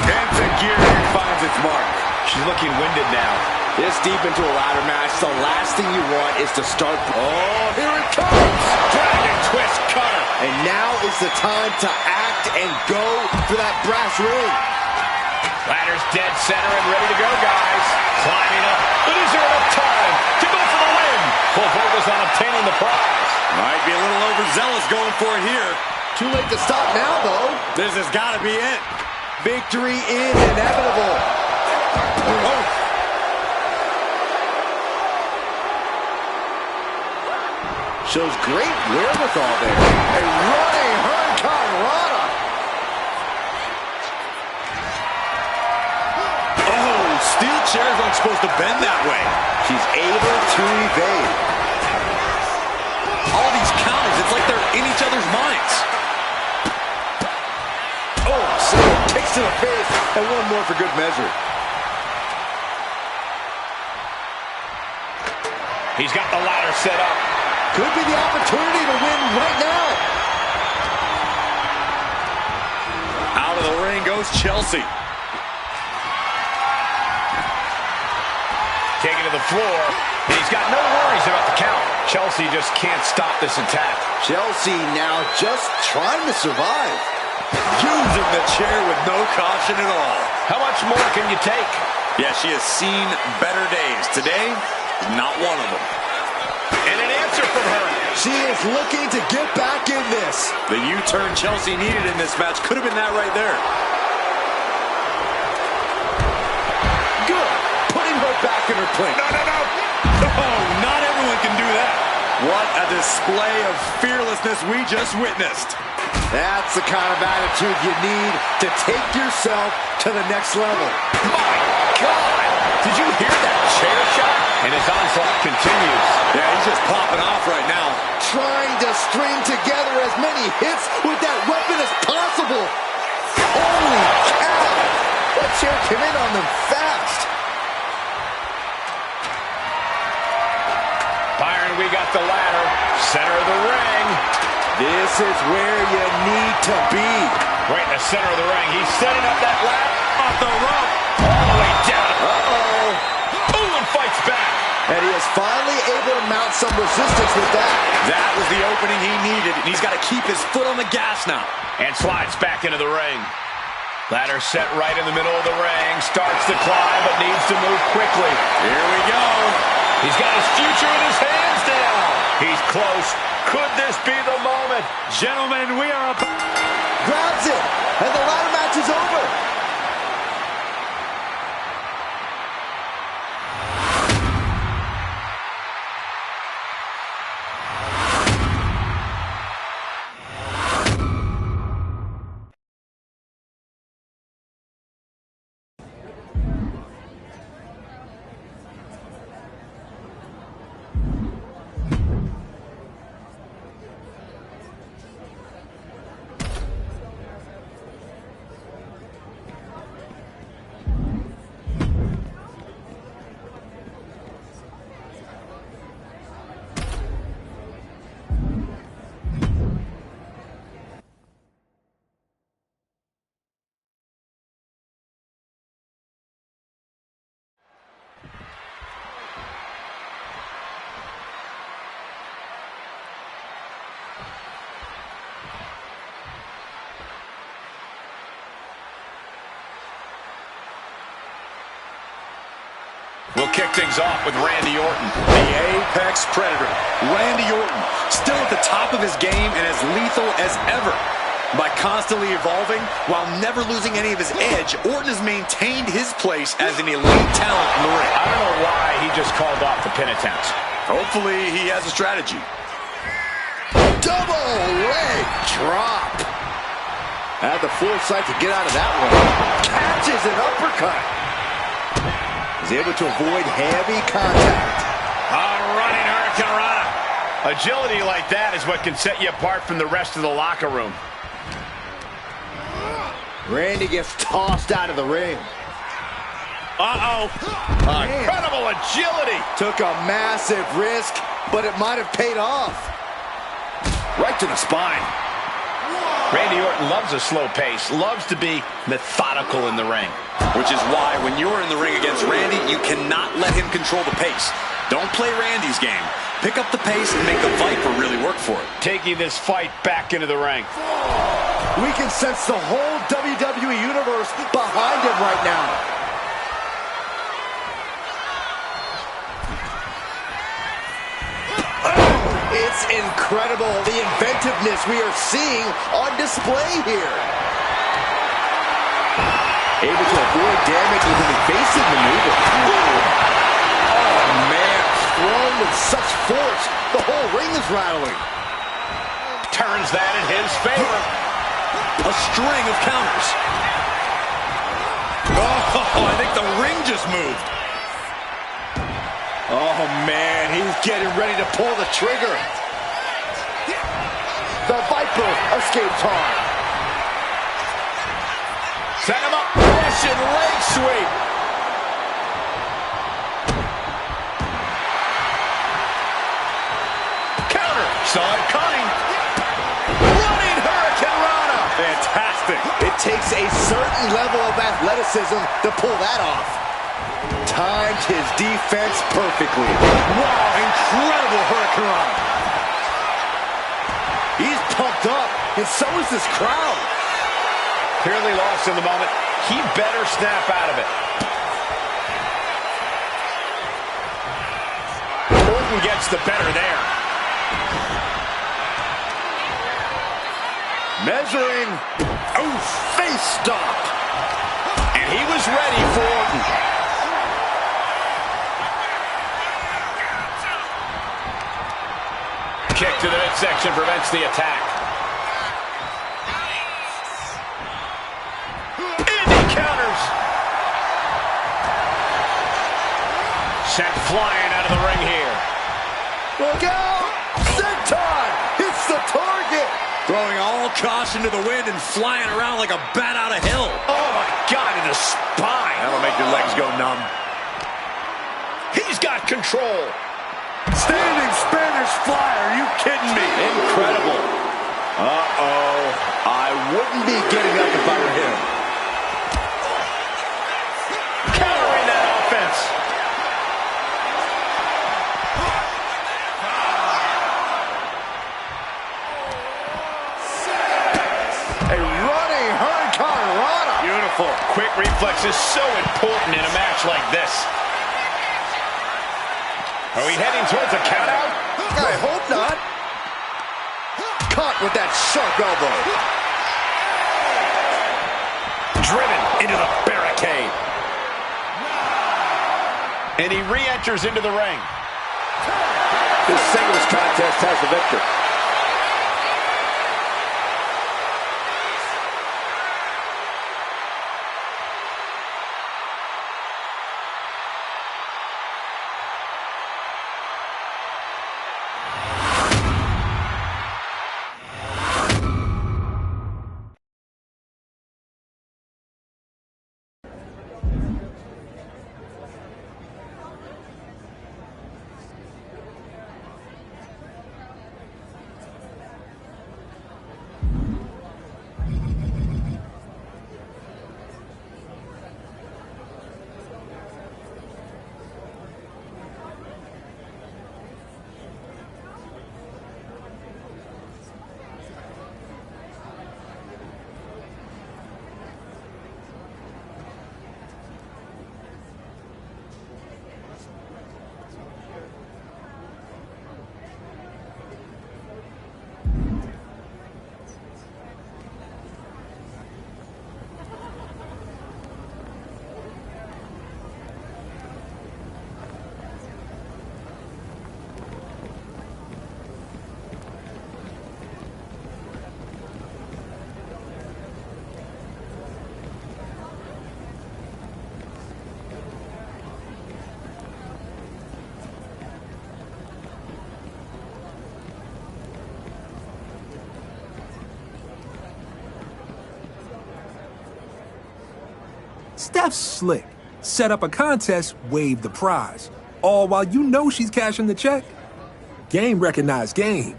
Enzuigiri finds its mark. She's looking winded now. This deep into a ladder match, the last thing you want is to start. Oh, here it comes. Dragon twist cutter. And now is the time to act and go for that brass ring. Ladder's dead center and ready to go, guys. Climbing up. But is there enough time to go for the win? Full focus on obtaining the prize. Might be a little overzealous going for it here. Too late to stop now, though. This has got to be it. Victory is inevitable. Oh. Shows great wherewithal there. A running hurricanrana. Oh, steel chairs aren't supposed to bend that way. She's able to evade. All these counters, it's like they're in each other's minds. Oh, several kicks to the face, and one more for good measure. He's got the ladder set up. Could be the opportunity to win right now. Out of the ring goes Chelsea. Taken to the floor, and he's got no worries about the count. Chelsea just can't stop this attack. Chelsea now just trying to survive. Using the chair with no caution at all. How much more can you take? Yeah, she has seen better days. Today, not one of them. And an answer from her. She is looking to get back in this. The U-turn Chelsea needed in this match could have been that right there. Good. Putting her back in her place. No. Oh, not everyone can do that. What a display of fearlessness we just witnessed. That's the kind of attitude you need to take yourself to the next level. My God! Did you hear that chair shot? And his onslaught continues. Yeah, he's just popping off right now. Trying to string together as many hits with that weapon as possible. Holy cow! That chair came in on them fast. Byron, we got the ladder. Center of the ring. This is where you need to be. Right in the center of the ring. He's setting up that ladder. Off the rope. All the way down. Uh-oh. Ooh, and fights back. And he is finally able to mount some resistance with that. That was the opening he needed, and he's got to keep his foot on the gas now. And slides back into the ring. Ladder set right in the middle of the ring. Starts to climb, but needs to move quickly. Here we go. He's got his future in his hands now. He's close. Could this be the moment? Gentlemen, we are up. Grabs it, and the ladder match is over. We'll kick things off with Randy Orton. The Apex Predator, Randy Orton, still at the top of his game and as lethal as ever. By constantly evolving while never losing any of his edge, Orton has maintained his place as an elite talent in the ring. I don't know why he just called off the pin attempt. Hopefully he has a strategy. Double leg drop. Had the foresight to get out of that one. Catches an uppercut. Is able to avoid heavy contact. Running Hurricane Rana. Agility like that is what can set you apart from the rest of the locker room. Randy gets tossed out of the ring. Incredible agility. Took a massive risk, but it might have paid off. Right to the spine. Randy Orton loves a slow pace, loves to be methodical in the ring. Which is why when you're in the ring against Randy, you cannot let him control the pace. Don't play Randy's game. Pick up the pace and make the Viper really work for it. Taking this fight back into the ring. We can sense the whole WWE Universe behind him right now. It's incredible, the inventiveness we are seeing on display here. Able to avoid damage with an evasive maneuver. Oh, man. Thrown with such force, the whole ring is rattling. Turns that in his favor. A string of counters. Oh, I think the ring just moved. Oh, man, he's getting ready to pull the trigger. The Viper escapes hard. Set him up. Russian leg sweep. Counter. Saw it coming. Running Hurricane Rana. Fantastic. It takes a certain level of athleticism to pull that off. Timed his defense perfectly. Wow, incredible Hurricane Rana. He's pumped up, and so is this crowd. Clearly lost in the moment. He better snap out of it. Orton gets the better there. Measuring. Oh, face stop. And he was ready for Orton. Kick to the midsection prevents the attack. Indy counters. Sent flying of the ring here. Look out! Senton hits the target! Throwing all caution to the wind and flying around like a bat out of hell. Oh, my God, in the spine. That'll make your legs go numb. He's got control. Standing Spanish fly, are you kidding me? Incredible. Uh-oh. I wouldn't be getting up if I were him. Countering that offense. A running Hurricane Rana. Beautiful. Quick reflex is so important in a match like this. Are we heading towards a countout? I hope not. Caught with that sharp elbow. Driven into the barricade. And he re-enters into the ring. This singles contest has the victor. Steph's slick. Set up a contest, wave the prize. All while you know she's cashing the check. Game recognized game.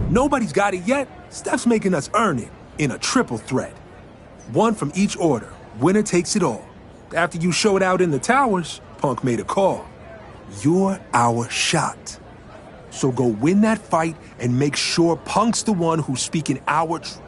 Nobody's got it yet. Steph's making us earn it in a triple threat. One from each order. Winner takes it all. After you showed out in the towers, Punk made a call. You're our shot. So go win that fight and make sure Punk's the one who's speaking our truth.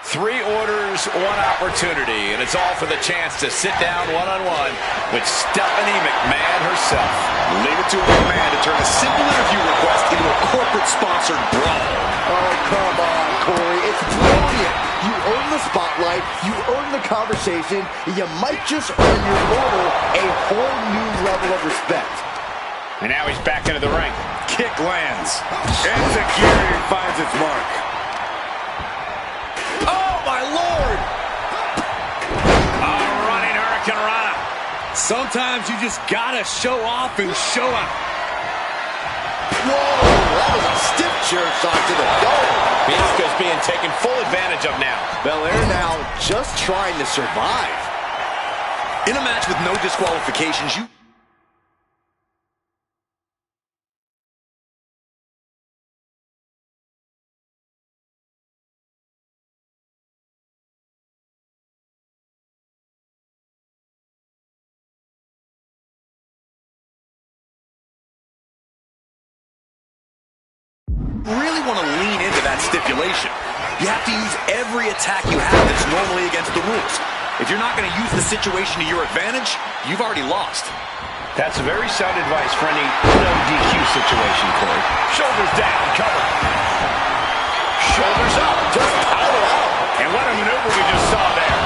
Three orders, one opportunity, and it's all for the chance to sit down one-on-one with Stephanie McMahon herself. Leave it to a man to turn a simple interview request into a corporate-sponsored brawl. Oh, come on, Corey. It's brilliant. You earn the spotlight, you earn the conversation, and you might just earn your order a whole new level of respect. And now he's back into the ring. Kick lands. Enziguri finds its mark. My Lord! A running Hurricane Rana. Sometimes you just gotta show off and show out. Whoa, that was a stiff chair shot to the dome. Bianca's being taken full advantage of now. Belair now just trying to survive. In a match with no disqualifications, you... really want to lean into that stipulation. You have to use every attack you have that's normally against the rules. If you're not going to use the situation to your advantage, you've already lost. That's very sound advice for any no DQ situation, Corey. Shoulders down, cover. Shoulders up, just power it out. And what a maneuver we just saw there.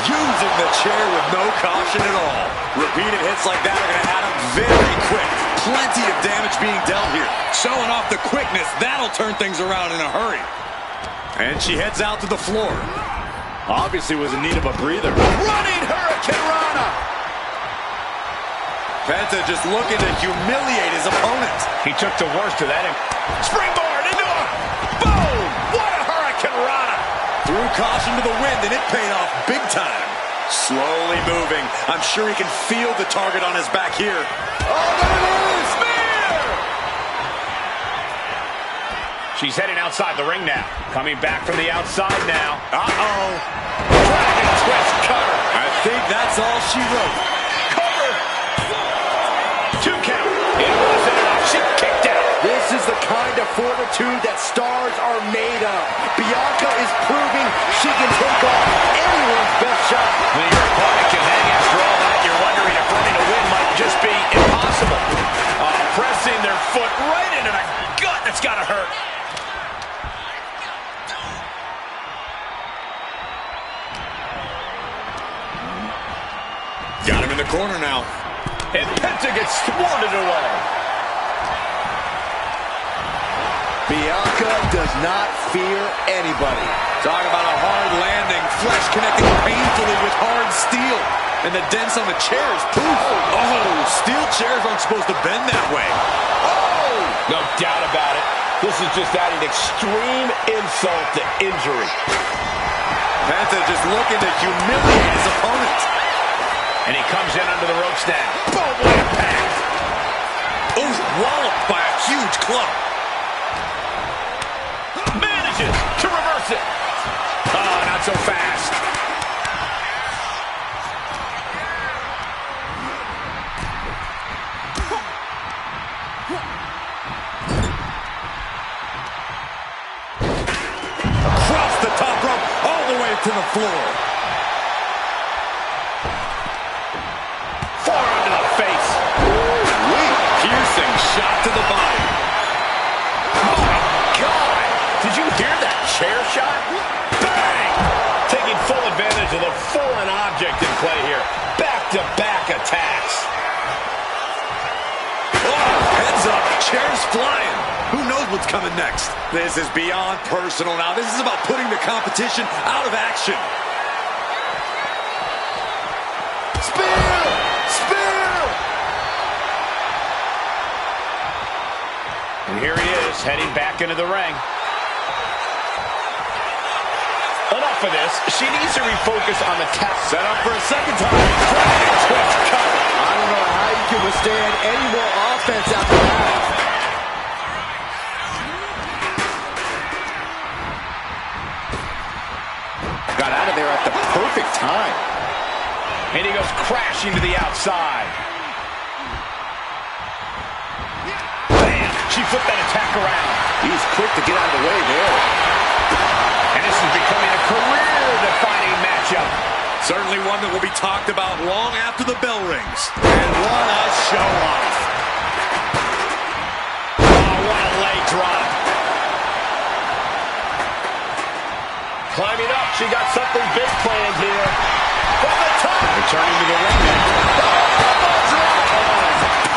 Using the chair with no caution at all. Repeated hits like that are going to add up very quick. Plenty of damage being dealt here. Showing off the quickness, that'll turn things around in a hurry. And she heads out to the floor. Obviously was in need of a breather. Running Hurricane Rana. Penta just looking to humiliate his opponent. He took the worst of that. Springboard into a boom! What a Hurricane Rana! Threw caution to the wind, and it paid off big time. Slowly moving. I'm sure he can feel the target on his back here. Oh, there it is! Spear! She's heading outside the ring now. Coming back from the outside now. Uh-oh. Dragon twist cover. I think that's all she wrote. Cover. 2 count. It wasn't enough. She kicked out. This is the kind of fortitude that stars are made of. Bianca is proving she can take off anyone's best shot. When your opponent can hang after all that, you're wondering if running a win might just be impossible. Pressing their foot right into the gut. That's got to hurt. Got him in the corner now. And Penta gets thwarted away. Bianca does not fear anybody. Talk about a hard landing. Flesh connecting painfully with hard steel. And the dents on the chair is proof. Oh, steel chairs aren't supposed to bend that way. Oh! No doubt about it. This is just adding extreme insult to injury. Penta just looking to humiliate his opponent. And he comes in under the ropes now. Boom, what impact. Oh, walloped by a huge club. Manages to reverse it. Oh, not so fast. Across the top rope, all the way to the floor. Forearm to the face. Piercing shot to the body. My God. Did you hear that chair shot? Bang! Taking full advantage of the foreign object in play here. Back-to-back attacks. Oh, heads up, chair's flying. Who knows what's coming next? This is beyond personal now. This is about putting the competition out of action. Spear! Spear! And here he is, heading back into the ring. Enough of this. She needs to refocus on the tap. Set up for a second time. Dragon twist cover. I don't know how you can withstand any more offense after that. Got out of there at the perfect time. And he goes crashing to the outside. Bam! She flipped that attack around. He's quick to get out of the way there. And this is becoming a career-defining matchup. Certainly one that will be talked about long after the bell rings. And what a show-off. Oh, what a leg drop. Climbing up, she got something big planned here. From the top. Returning to the ring now.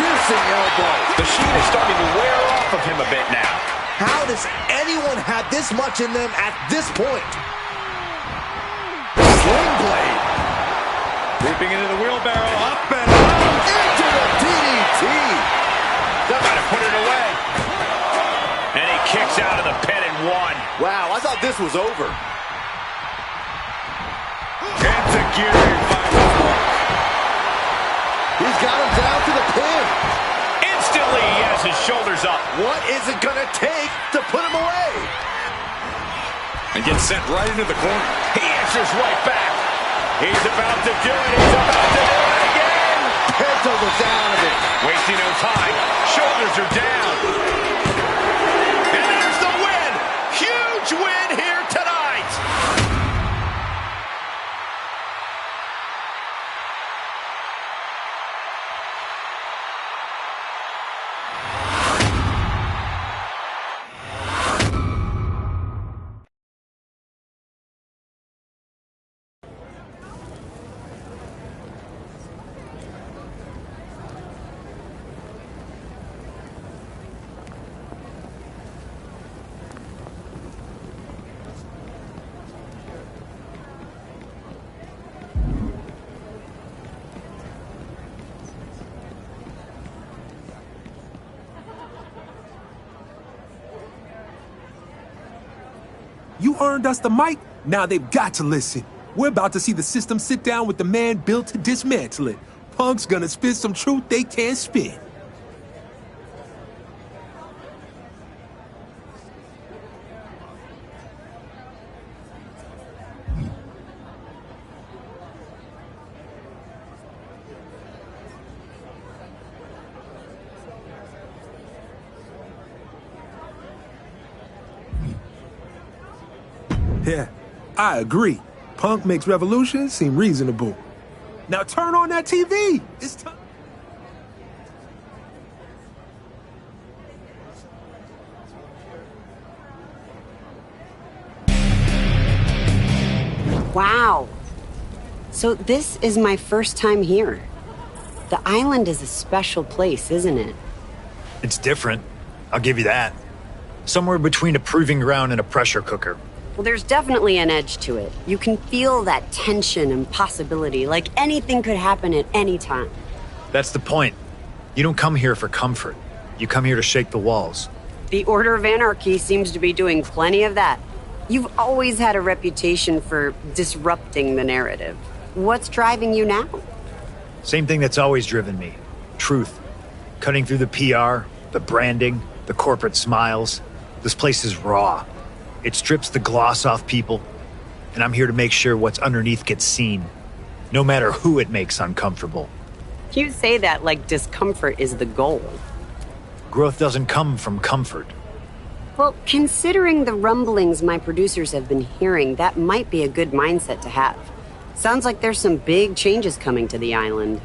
Piercing elbow. The sheet is starting to wear off of him a bit now. How does anyone have this much in them at this point? Sling blade. Leaping into the wheelbarrow, up and up. Into the DDT. That might have put it away. And he kicks out of the pin and one. Wow, I thought this was over. Enziguri finds his mark. He's got him down to the pin. Instantly, he has his shoulders up. What is it going to take to put him away? And gets sent right into the corner. He answers right back. He's about to do it. He's about to do it again. Penta was out of it. Wasting no time. Shoulders are down. You earned us the mic, now they've got to listen. We're about to see the system sit down with the man built to dismantle it. Punk's gonna spit some truth they can't spit. Yeah, I agree. Punk makes Revolution seem reasonable. Now turn on that TV! It's time. Wow. So this is my first time here. The island is a special place, isn't it? It's different. I'll give you that. Somewhere between a proving ground and a pressure cooker. Well, there's definitely an edge to it. You can feel that tension and possibility, like anything could happen at any time. That's the point. You don't come here for comfort. You come here to shake the walls. The Order of Anarchy seems to be doing plenty of that. You've always had a reputation for disrupting the narrative. What's driving you now? Same thing that's always driven me. Truth. Cutting through the PR, the branding, the corporate smiles. This place is raw. It strips the gloss off people, and I'm here to make sure what's underneath gets seen, no matter who it makes uncomfortable. You say that like discomfort is the goal. Growth doesn't come from comfort. Well, considering the rumblings my producers have been hearing, that might be a good mindset to have. Sounds like there's some big changes coming to the island.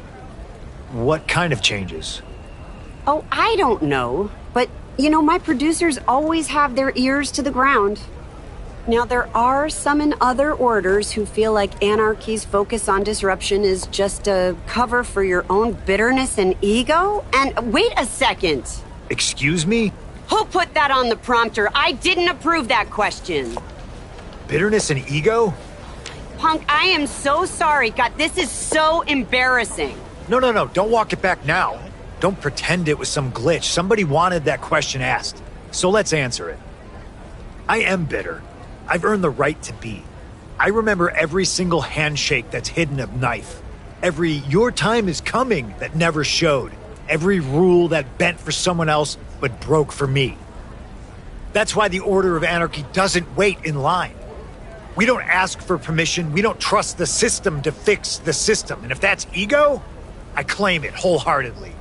What kind of changes? Oh, I don't know. But, you know, my producers always have their ears to the ground. Now, there are some in other orders who feel like Anarchy's focus on disruption is just a cover for your own bitterness and ego. And wait a second. Excuse me? Who put that on the prompter? I didn't approve that question. Bitterness and ego? Punk, I am so sorry. God, this is so embarrassing. No, don't walk it back now. Don't pretend it was some glitch. Somebody wanted that question asked. So let's answer it. I am bitter. I've earned the right to be. I remember every single handshake that's hidden a knife. Every "your time is coming" that never showed. Every rule that bent for someone else but broke for me. That's why the Order of Anarchy doesn't wait in line. We don't ask for permission. We don't trust the system to fix the system. And if that's ego, I claim it wholeheartedly.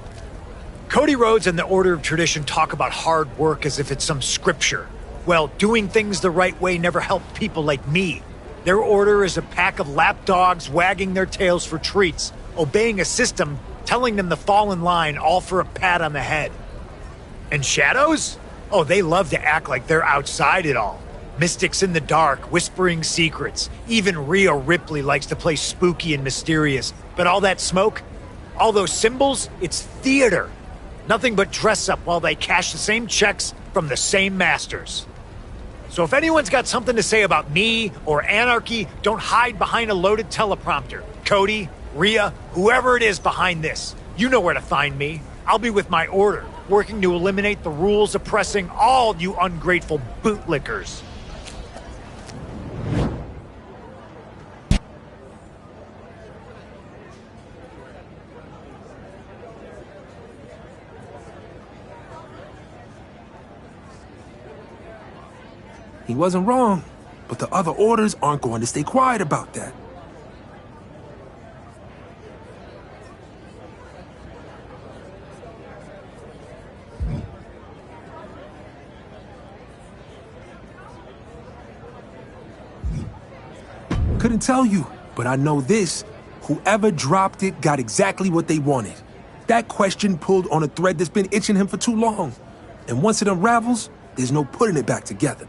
Cody Rhodes and the Order of Tradition talk about hard work as if it's some scripture. Well, doing things the right way never helped people like me. Their order is a pack of lapdogs wagging their tails for treats, obeying a system telling them to fall in line, all for a pat on the head. And Shadows? Oh, they love to act like they're outside it all. Mystics in the dark, whispering secrets. Even Rhea Ripley likes to play spooky and mysterious. But all that smoke, all those symbols, it's theater. Nothing but dress up while they cash the same checks from the same masters. So if anyone's got something to say about me or Anarchy, don't hide behind a loaded teleprompter. Cody, Rhea, whoever it is behind this, you know where to find me. I'll be with my order, working to eliminate the rules oppressing all you ungrateful bootlickers. He wasn't wrong, but the other orders aren't going to stay quiet about that. Couldn't tell you, but I know this. Whoever dropped it got exactly what they wanted. That question pulled on a thread that's been itching him for too long. And once it unravels, there's no putting it back together.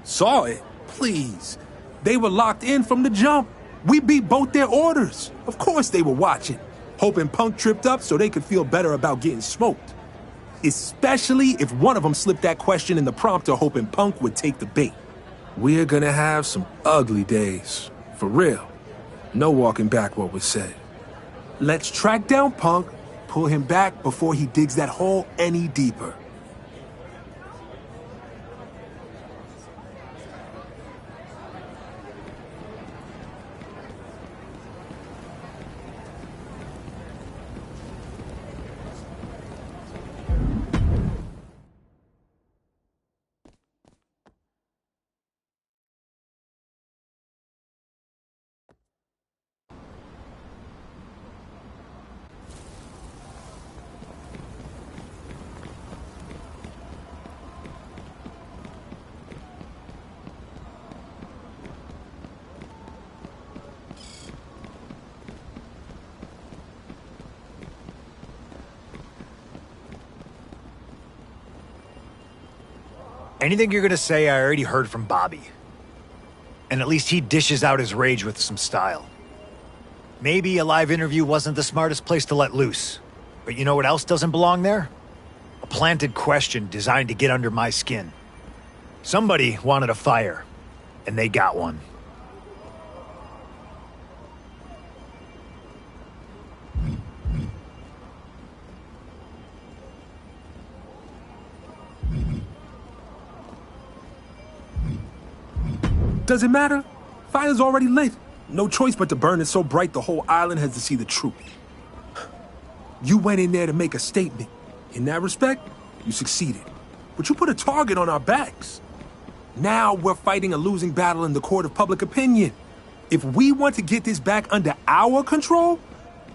Saw it? Please. They were locked in from the jump. We beat both their orders. Of course they were watching, hoping Punk tripped up so they could feel better about getting smoked. Especially if one of them slipped that question in the prompter hoping Punk would take the bait. We're gonna have some ugly days. For real. No walking back what was said. Let's track down Punk, pull him back before he digs that hole any deeper. Anything you're gonna say, I already heard from Bobby. And at least he dishes out his rage with some style. Maybe a live interview wasn't the smartest place to let loose. But you know what else doesn't belong there? A planted question designed to get under my skin. Somebody wanted a fire, and they got one. Does it matter? Fire's already lit. No choice but to burn it so bright the whole island has to see the truth. You went in there to make a statement. In that respect, you succeeded. But you put a target on our backs. Now we're fighting a losing battle in the court of public opinion. If we want to get this back under our control,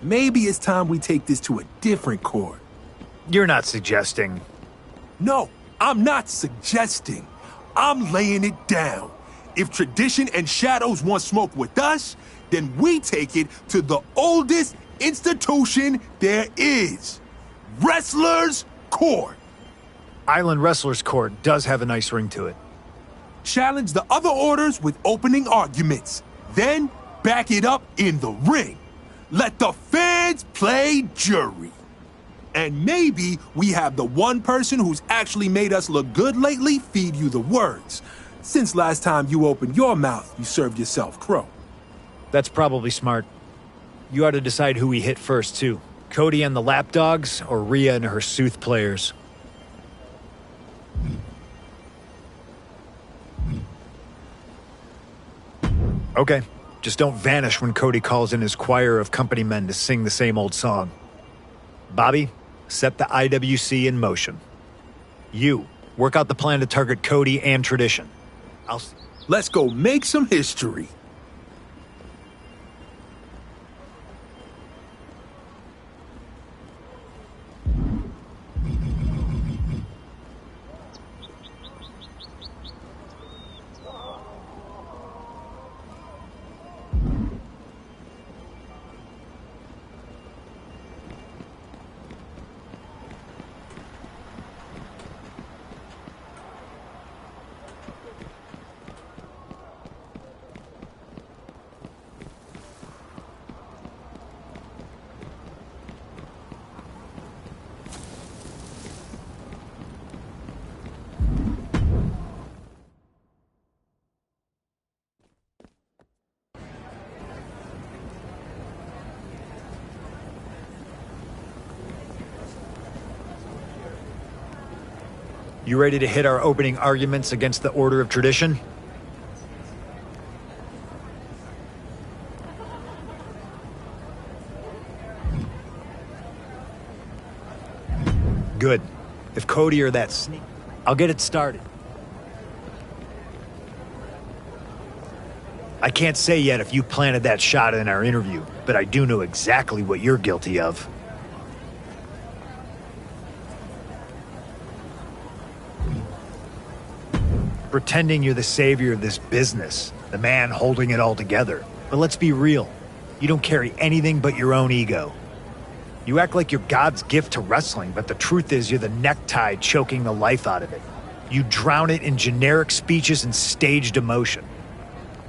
maybe it's time we take this to a different court. You're not suggesting... No, I'm not suggesting. I'm laying it down. If tradition and shadows want smoke with us, then we take it to the oldest institution there is. Wrestlers' Court. Island Wrestlers Court does have a nice ring to it. Challenge the other orders with opening arguments. Then back it up in the ring. Let the fans play jury. And maybe we have the one person who's actually made us look good lately feed you the words. Since last time you opened your mouth, you served yourself crow. That's probably smart. You ought to decide who we hit first, too. Cody and the Lapdogs, or Rhea and her Sooth players. Okay, just don't vanish when Cody calls in his choir of company men to sing the same old song. Bobby, set the IWC in motion. You, work out the plan to target Cody and Tradition. Let's go make some history. You ready to hit our opening arguments against the Order of Tradition? Good. If Cody or that sneak, I'll get it started. I can't say yet if you planted that shot in our interview, but I do know exactly what you're guilty of. Pretending you're the savior of this business, the man holding it all together. But let's be real. You don't carry anything but your own ego. You act like you're God's gift to wrestling, but the truth is you're the necktie choking the life out of it. You drown it in generic speeches and staged emotion.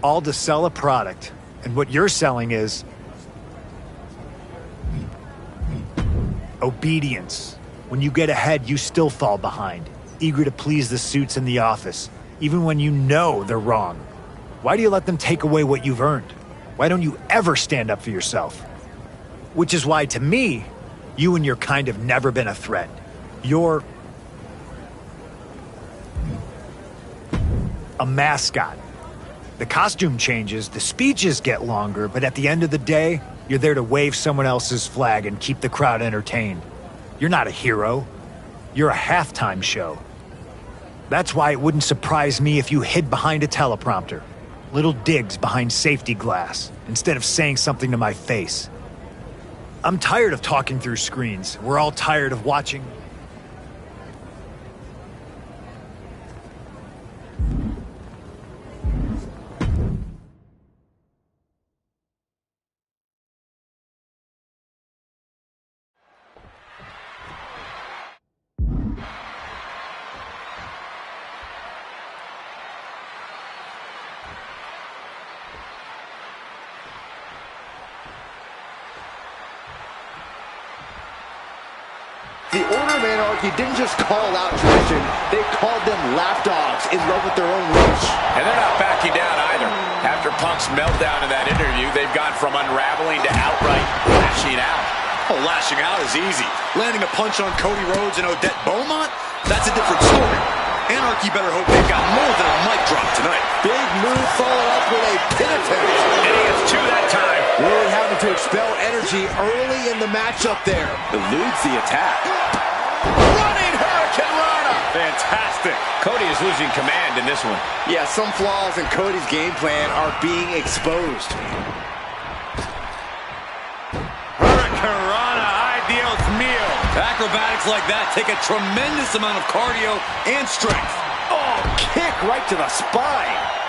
All to sell a product. And what you're selling is... obedience. When you get ahead, you still fall behind, eager to please the suits in the office. even when you know they're wrong? Why do you let them take away what you've earned? Why don't you ever stand up for yourself? Which is why, to me, you and your kind have never been a threat. You're a mascot. The costume changes, the speeches get longer, but at the end of the day, you're there to wave someone else's flag and keep the crowd entertained. You're not a hero. You're a halftime show. That's why it wouldn't surprise me if you hid behind a teleprompter. Little digs behind safety glass, instead of saying something to my face. I'm tired of talking through screens. We're all tired of watching. The Order of Anarchy didn't just call out tradition, they called them lapdogs in love with their own rules. And they're not backing down either. After Punk's meltdown in that interview, they've gone from unraveling to outright lashing out. Oh, lashing out is easy. Landing a punch on Cody Rhodes and Odette Beaumont? That's a different story. Anarchy better hope they've got more than a mic drop tonight. Big move followed up with a pin attempt. And he gets two that time. Really having to expel energy early in the matchup there. Eludes the attack. Running Hurricane Rana. Fantastic. Cody is losing command in this one. Yeah, some flaws in Cody's game plan are being exposed. Hurricane Rana, ideal meal. Acrobatics like that take a tremendous amount of cardio and strength. Oh, kick right to the spine.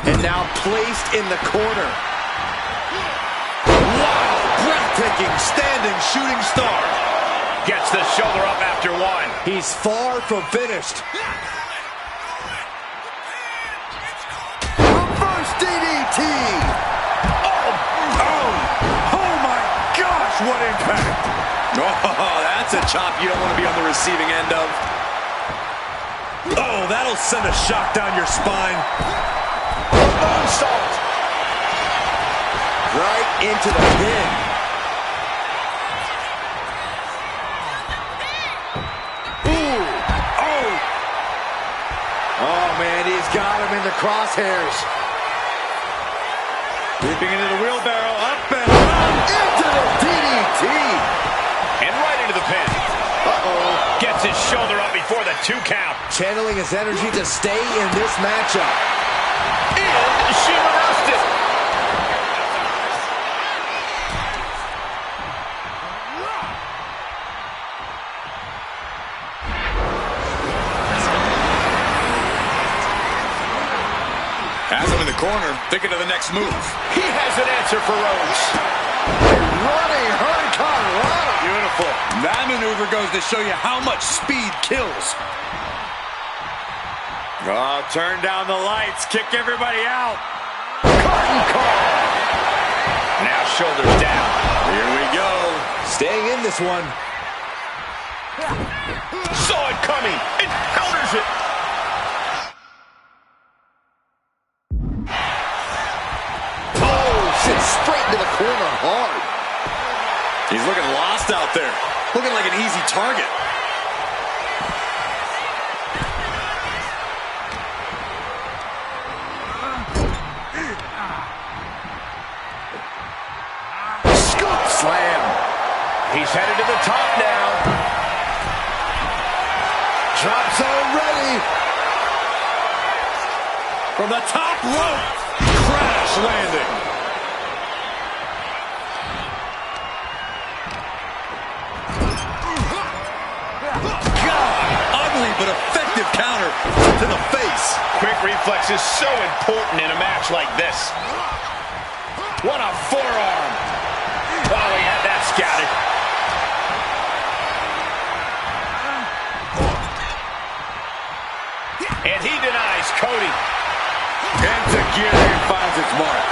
And now placed in the corner. Wow, breathtaking standing shooting star. Gets the shoulder up after one. He's far from finished. Reverse DDT. Oh my gosh, what impact. Oh, that's a chop you don't want to be on the receiving end of. Oh, that'll send a shock down your spine. Moonsault. Right into the pin. Ooh. Oh. Oh, man, he's got him in the crosshairs. Leaping into the wheelbarrow, up and up. Into the DDT. And right into the pin. Uh-oh. Gets his shoulder up before the 2 count. Channeling his energy to stay in this matchup. And she reversed it. Has him in the corner, thinking of the next move. He has an answer for Rhodes. Running Hurricane Rana. Beautiful. That maneuver goes to show you how much speed kills. Oh, turn down the lights, kick everybody out. Curtain call. Now shoulders down. Here we go. Staying in this one. Saw it coming and counters it. Sits straight into the corner hard. He's looking lost out there. Looking like an easy target. Scoop slam. He's headed to the top now. Drop zone ready. From the top rope. Crash landing. But effective counter to the face. Quick reflex is so important in a match like this. What a forearm. Oh, he had that scouted. And he denies Cody. Enzuigiri finds its mark.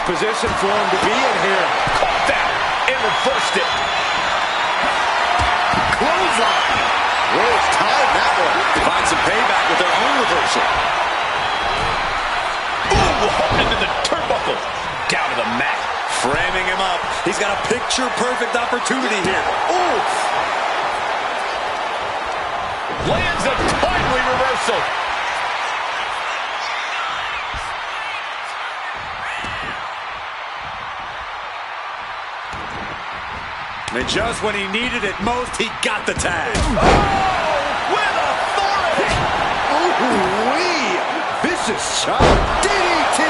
position for him to be in here. Caught that and reversed it. Clothesline. Rose tied that one. Find some payback with their own reversal. Ooh, hooked into the turnbuckle. Down to the mat. Framing him up. He's got a picture-perfect opportunity here. Ooh. Lands a timely reversal. And just when he needed it most, he got the tag. Oh, with authority. Ooh-wee. Vicious shot. DDT.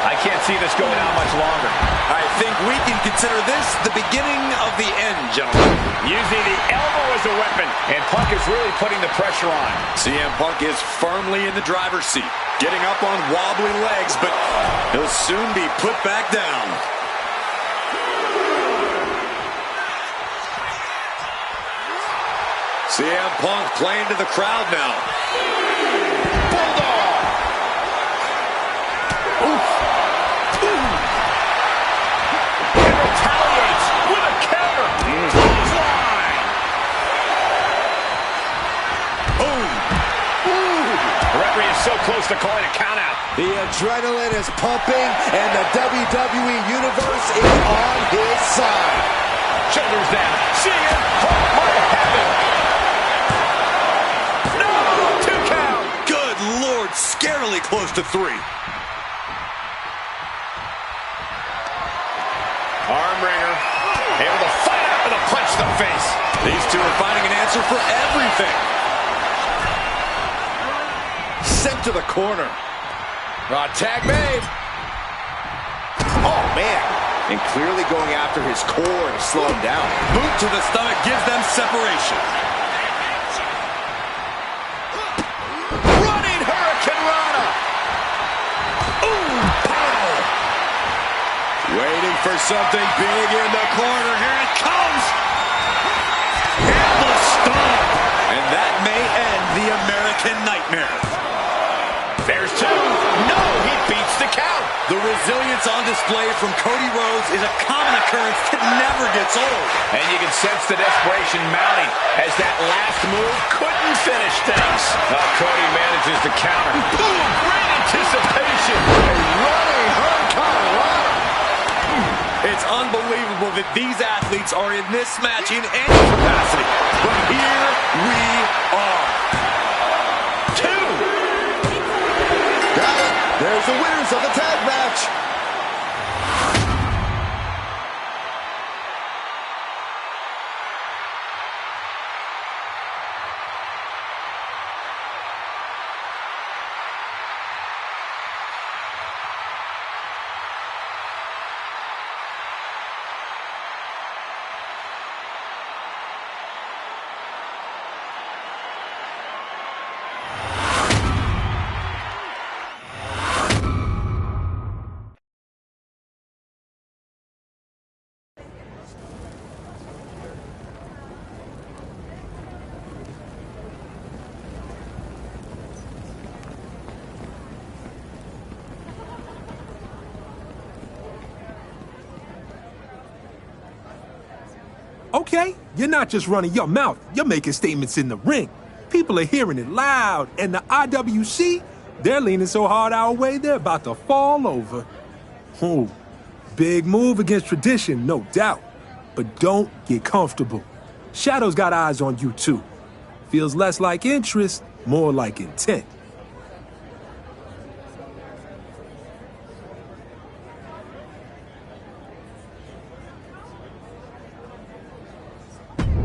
I can't see this going on much longer. I think we can consider this the beginning of the end, gentlemen. Using the elbow as a weapon, and Punk is really putting the pressure on. CM Punk is firmly in the driver's seat, getting up on wobbly legs, but he'll soon be put back down. CM Punk playing to the crowd now. Bulldog. Oof. Ooh. And retaliates with a counter. Clothesline. Boom. Ooh. The referee is so close to calling a countout. The adrenaline is pumping, and the WWE Universe is on his side. Shoulders down. CM Punk might have it. Scarily close to 3. Armbringer. Able to fight out with a punch to the face. These two are finding an answer for everything. Sent to the corner. Tag made. Oh, man. And clearly going after his core to slow him down. Boot to the stomach gives them separation. Waiting for something big in the corner. Here it comes. Hammer stomp. And that may end the American Nightmare. There's 2. No, he beats the count. The resilience on display from Cody Rhodes is a common occurrence that never gets old. And you can sense the desperation mounting as that last move couldn't finish things. Cody manages to counter. Boom, great anticipation. A running hurricane. It's unbelievable that these athletes are in this match in any capacity. But here we are. 2. Got it. There's the winners of the tag match. Okay, you're not just running your mouth, you're making statements in the ring. People are hearing it loud, and the IWC, they're leaning so hard our way, they're about to fall over. Ooh, big move against tradition, no doubt. But don't get comfortable. Shadow's got eyes on you, too. Feels less like interest, more like intent.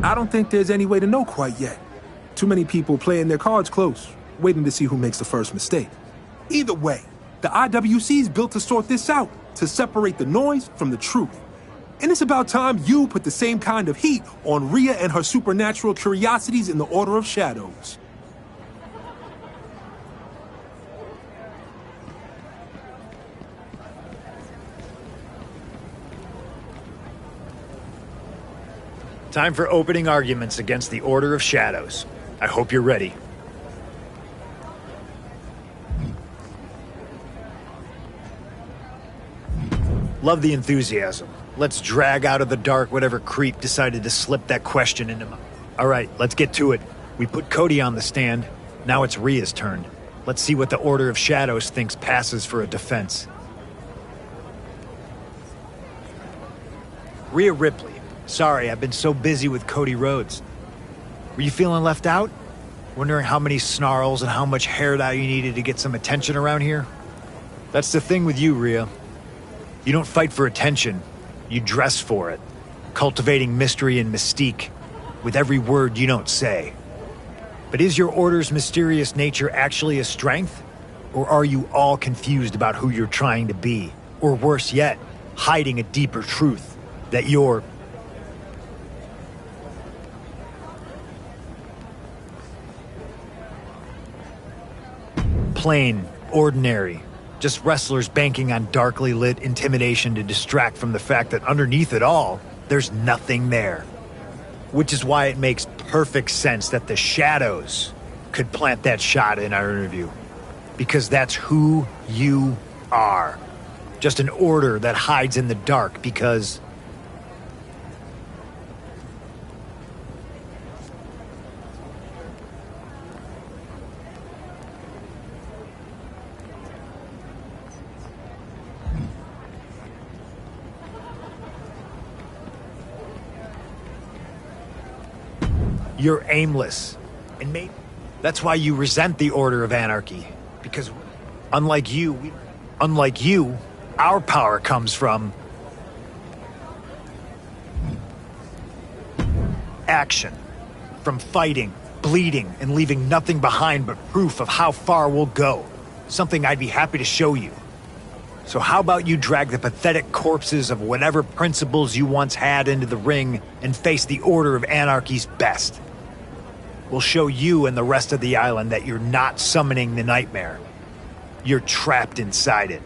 I don't think there's any way to know quite yet. Too many people playing their cards close, waiting to see who makes the first mistake. Either way, the IWC's built to sort this out, to separate the noise from the truth. And it's about time you put the same kind of heat on Rhea and her supernatural curiosities in the Order of Shadows. Time for opening arguments against the Order of Shadows. I hope you're ready. Love the enthusiasm. Let's drag out of the dark whatever creep decided to slip that question into my... All right, let's get to it. We put Cody on the stand. Now it's Rhea's turn. Let's see what the Order of Shadows thinks passes for a defense. Rhea Ripley. Sorry, I've been so busy with Cody Rhodes. Were you feeling left out? Wondering how many snarls and how much hair dye you needed to get some attention around here? That's the thing with you, Rhea. You don't fight for attention. You dress for it, cultivating mystery and mystique with every word you don't say. But is your Order's mysterious nature actually a strength? Or are you all confused about who you're trying to be? Or worse yet, hiding a deeper truth that you're... plain, ordinary, just wrestlers banking on darkly lit intimidation to distract from the fact that underneath it all, there's nothing there. Which is why it makes perfect sense that the Shadows could plant that shot in our interview. Because that's who you are. Just an order that hides in the dark because... you're aimless. And maybe that's why you resent the Order of Anarchy. Because unlike you, our power comes from action. From fighting, bleeding, and leaving nothing behind but proof of how far we'll go. Something I'd be happy to show you. So how about you drag the pathetic corpses of whatever principles you once had into the ring and face the Order of Anarchy's best? We'll show you and the rest of the island that you're not summoning the nightmare. You're trapped inside it.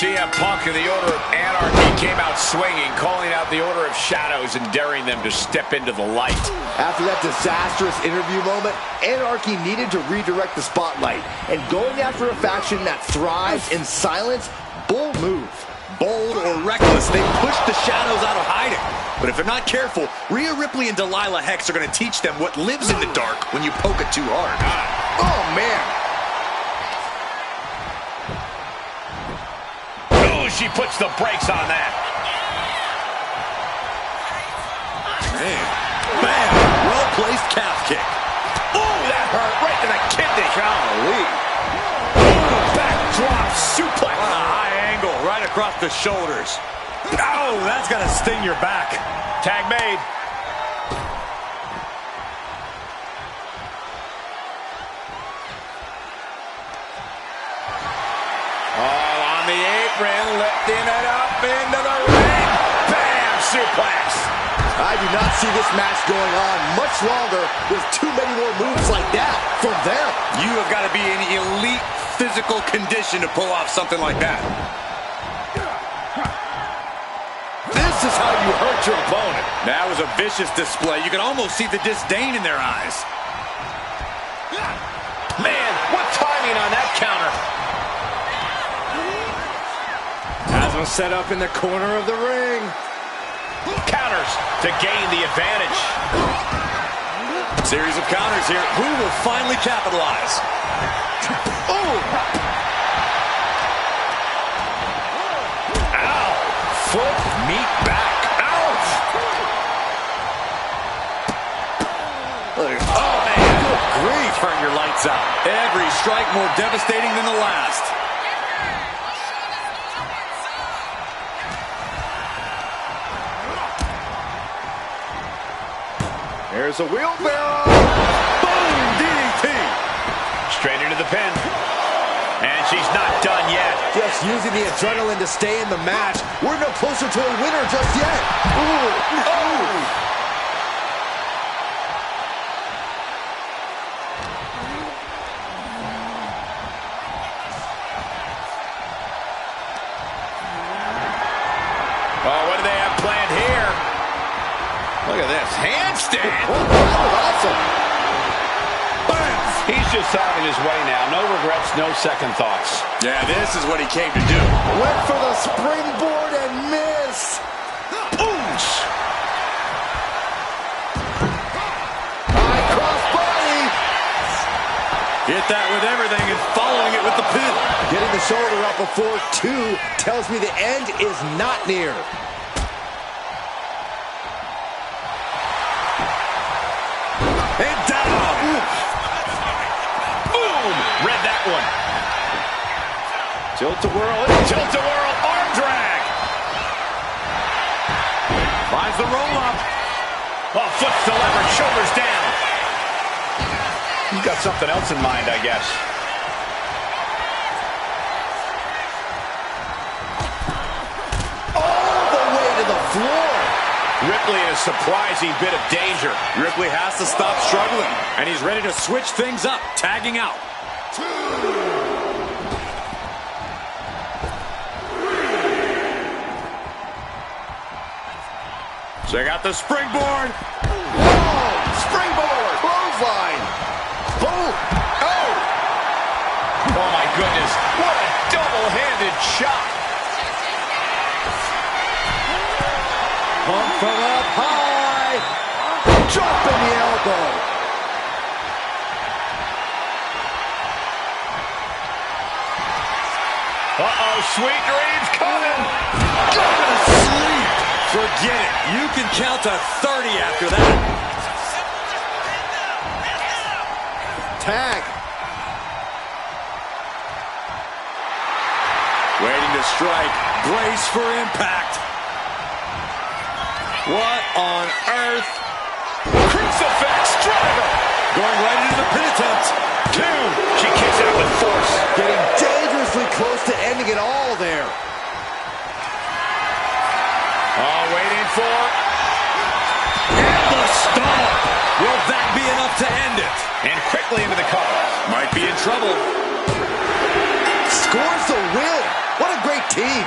CM Punk and the Order of Anarchy came out swinging, calling out the Order of Shadows and daring them to step into the light. After that disastrous interview moment, Anarchy needed to redirect the spotlight. And going after a faction that thrives in silence, bold move. Bold or reckless, they push the Shadows out of hiding. But if they're not careful, Rhea Ripley and Delilah Hex are going to teach them what lives in the dark when you poke it too hard. Oh, man. Oh, she puts the brakes on that. Man, bam, well-placed calf kick. Oh, that hurt right to the kidney. Golly. Backdrop suplex. On a high angle, right across the shoulders. Oh, that's going to sting your back. Tag made. Oh, on the apron, lifting it up into the ring. Bam, suplex. I do not see this match going on much longer with too many more moves like that from them. You have got to be in elite physical condition to pull off something like that. This is how you hurt your opponent. That was a vicious display. You can almost see the disdain in their eyes. Man, what timing on that counter. Has him set up in the corner of the ring. Counters to gain the advantage. Series of counters here. Who will finally capitalize? Oh! Ow! Foot meet back. Ouch! Oh, man. Good grief. Turn your lights out. Every strike more devastating than the last. There's a wheelbarrow. Boom! DDT. Straight into the pin. And she's not done yet. Just using the adrenaline to stay in the match. We're no closer to a winner just yet. Ooh. Oh! Oh, what do they have planned here? Look at this. Handstand. Oh, that was awesome. He's just having his way now. No regrets, no second thoughts. Yeah, this is what he came to do. Went for the springboard and missed. Oosh. High cross body. Hit that with everything and following it with the pin. Getting the shoulder up before two tells me the end is not near. And down. Boom! Read that one. Tilt-a-whirl. Tilt-a-whirl arm drag. Finds the roll-up. Oh, flips the lever, shoulders down. He's got something else in mind, I guess. All the way to the floor. Ripley in a surprising bit of danger. Ripley has to stop struggling, and he's ready to switch things up, tagging out. Check out the springboard. Whoa! Springboard. Clothesline. Boom. Oh! Oh, my goodness. What a double-handed shot. Pump from up high. Dropping the elbow. Uh-oh, sweet dreams coming. Go to sleep. Forget it. You can count to 30 after that. Tag. Waiting to strike. Brace for impact. What on earth? Crucifix driver. Going right into the pin attempt. Two. She kicks out with force. Getting dangerously close to ending it all there. Oh, waiting for. And the stomp. Will that be enough to end it? And quickly into the cover. Might be in trouble. Scores the win. What a great team.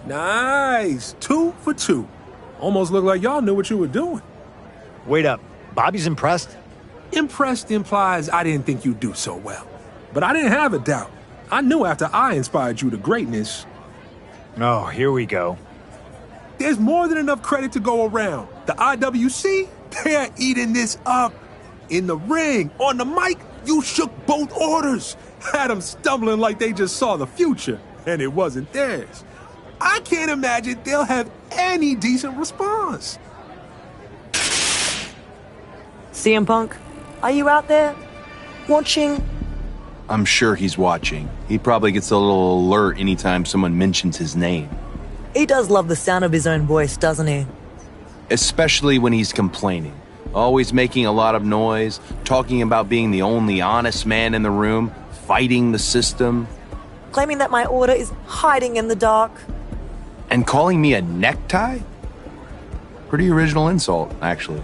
Nice. 2 for 2. Almost looked like y'all knew what you were doing. Wait up. Bobby's impressed? Impressed implies I didn't think you'd do so well. But I didn't have a doubt. I knew after I inspired you to greatness. Oh, here we go. There's more than enough credit to go around. The IWC, they're eating this up. In the ring, on the mic, you shook both orders. Had them stumbling like they just saw the future, and it wasn't theirs. I can't imagine they'll have any decent response. CM Punk, are you out there? Watching? I'm sure he's watching. He probably gets a little alert anytime someone mentions his name. He does love the sound of his own voice, doesn't he? Especially when he's complaining. Always making a lot of noise, talking about being the only honest man in the room, fighting the system. Claiming that my order is hiding in the dark. And calling me a necktie? Pretty original insult, actually.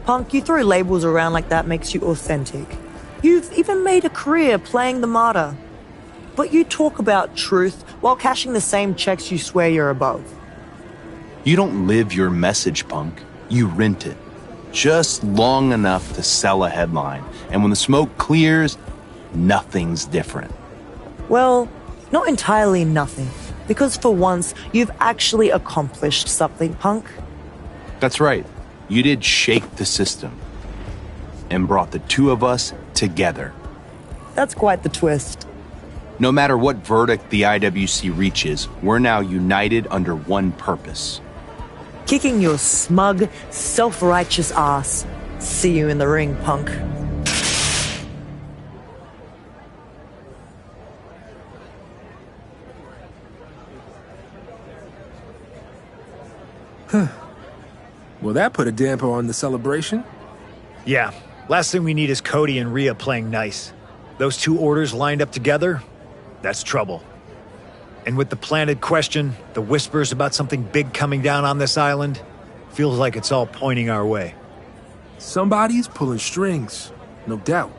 Punk, you throw labels around like that makes you authentic. You've even made a career playing the martyr. But you talk about truth while cashing the same checks you swear you're above. You don't live your message, Punk. You rent it. Just long enough to sell a headline. And when the smoke clears, nothing's different. Well, not entirely nothing. Because for once, you've actually accomplished something, Punk. That's right. You did shake the system. And brought the two of us together. That's quite the twist. No matter what verdict the IWC reaches, we're now united under one purpose. Kicking your smug, self-righteous ass. See you in the ring, Punk. Well, that put a damper on the celebration. Yeah, last thing we need is Cody and Rhea playing nice. Those two orders lined up together, that's trouble. And with the planted question, the whispers about something big coming down on this island, feels like it's all pointing our way. Somebody's pulling strings, no doubt.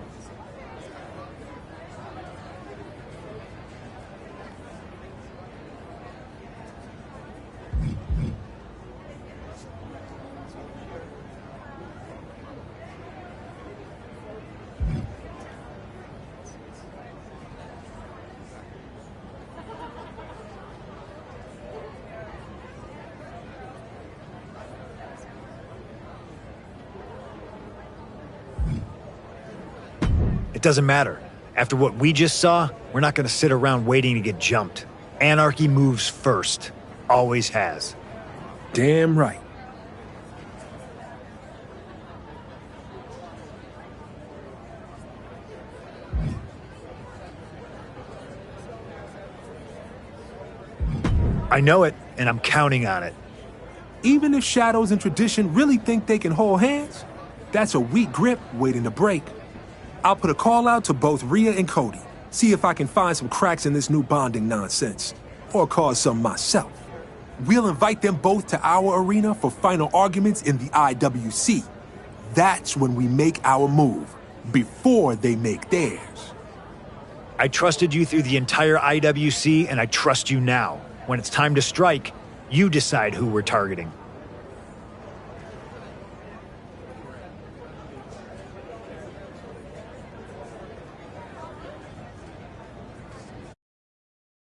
It doesn't matter. After what we just saw, we're not going to sit around waiting to get jumped. Anarchy moves first. Always has. Damn right. I know it, and I'm counting on it. Even if Shadows and Tradition really think they can hold hands, that's a weak grip waiting to break. I'll put a call out to both Rhea and Cody, see if I can find some cracks in this new bonding nonsense, or cause some myself. We'll invite them both to our arena for final arguments in the IWC. That's when we make our move, before they make theirs. I trusted you through the entire IWC, and I trust you now. When it's time to strike, you decide who we're targeting.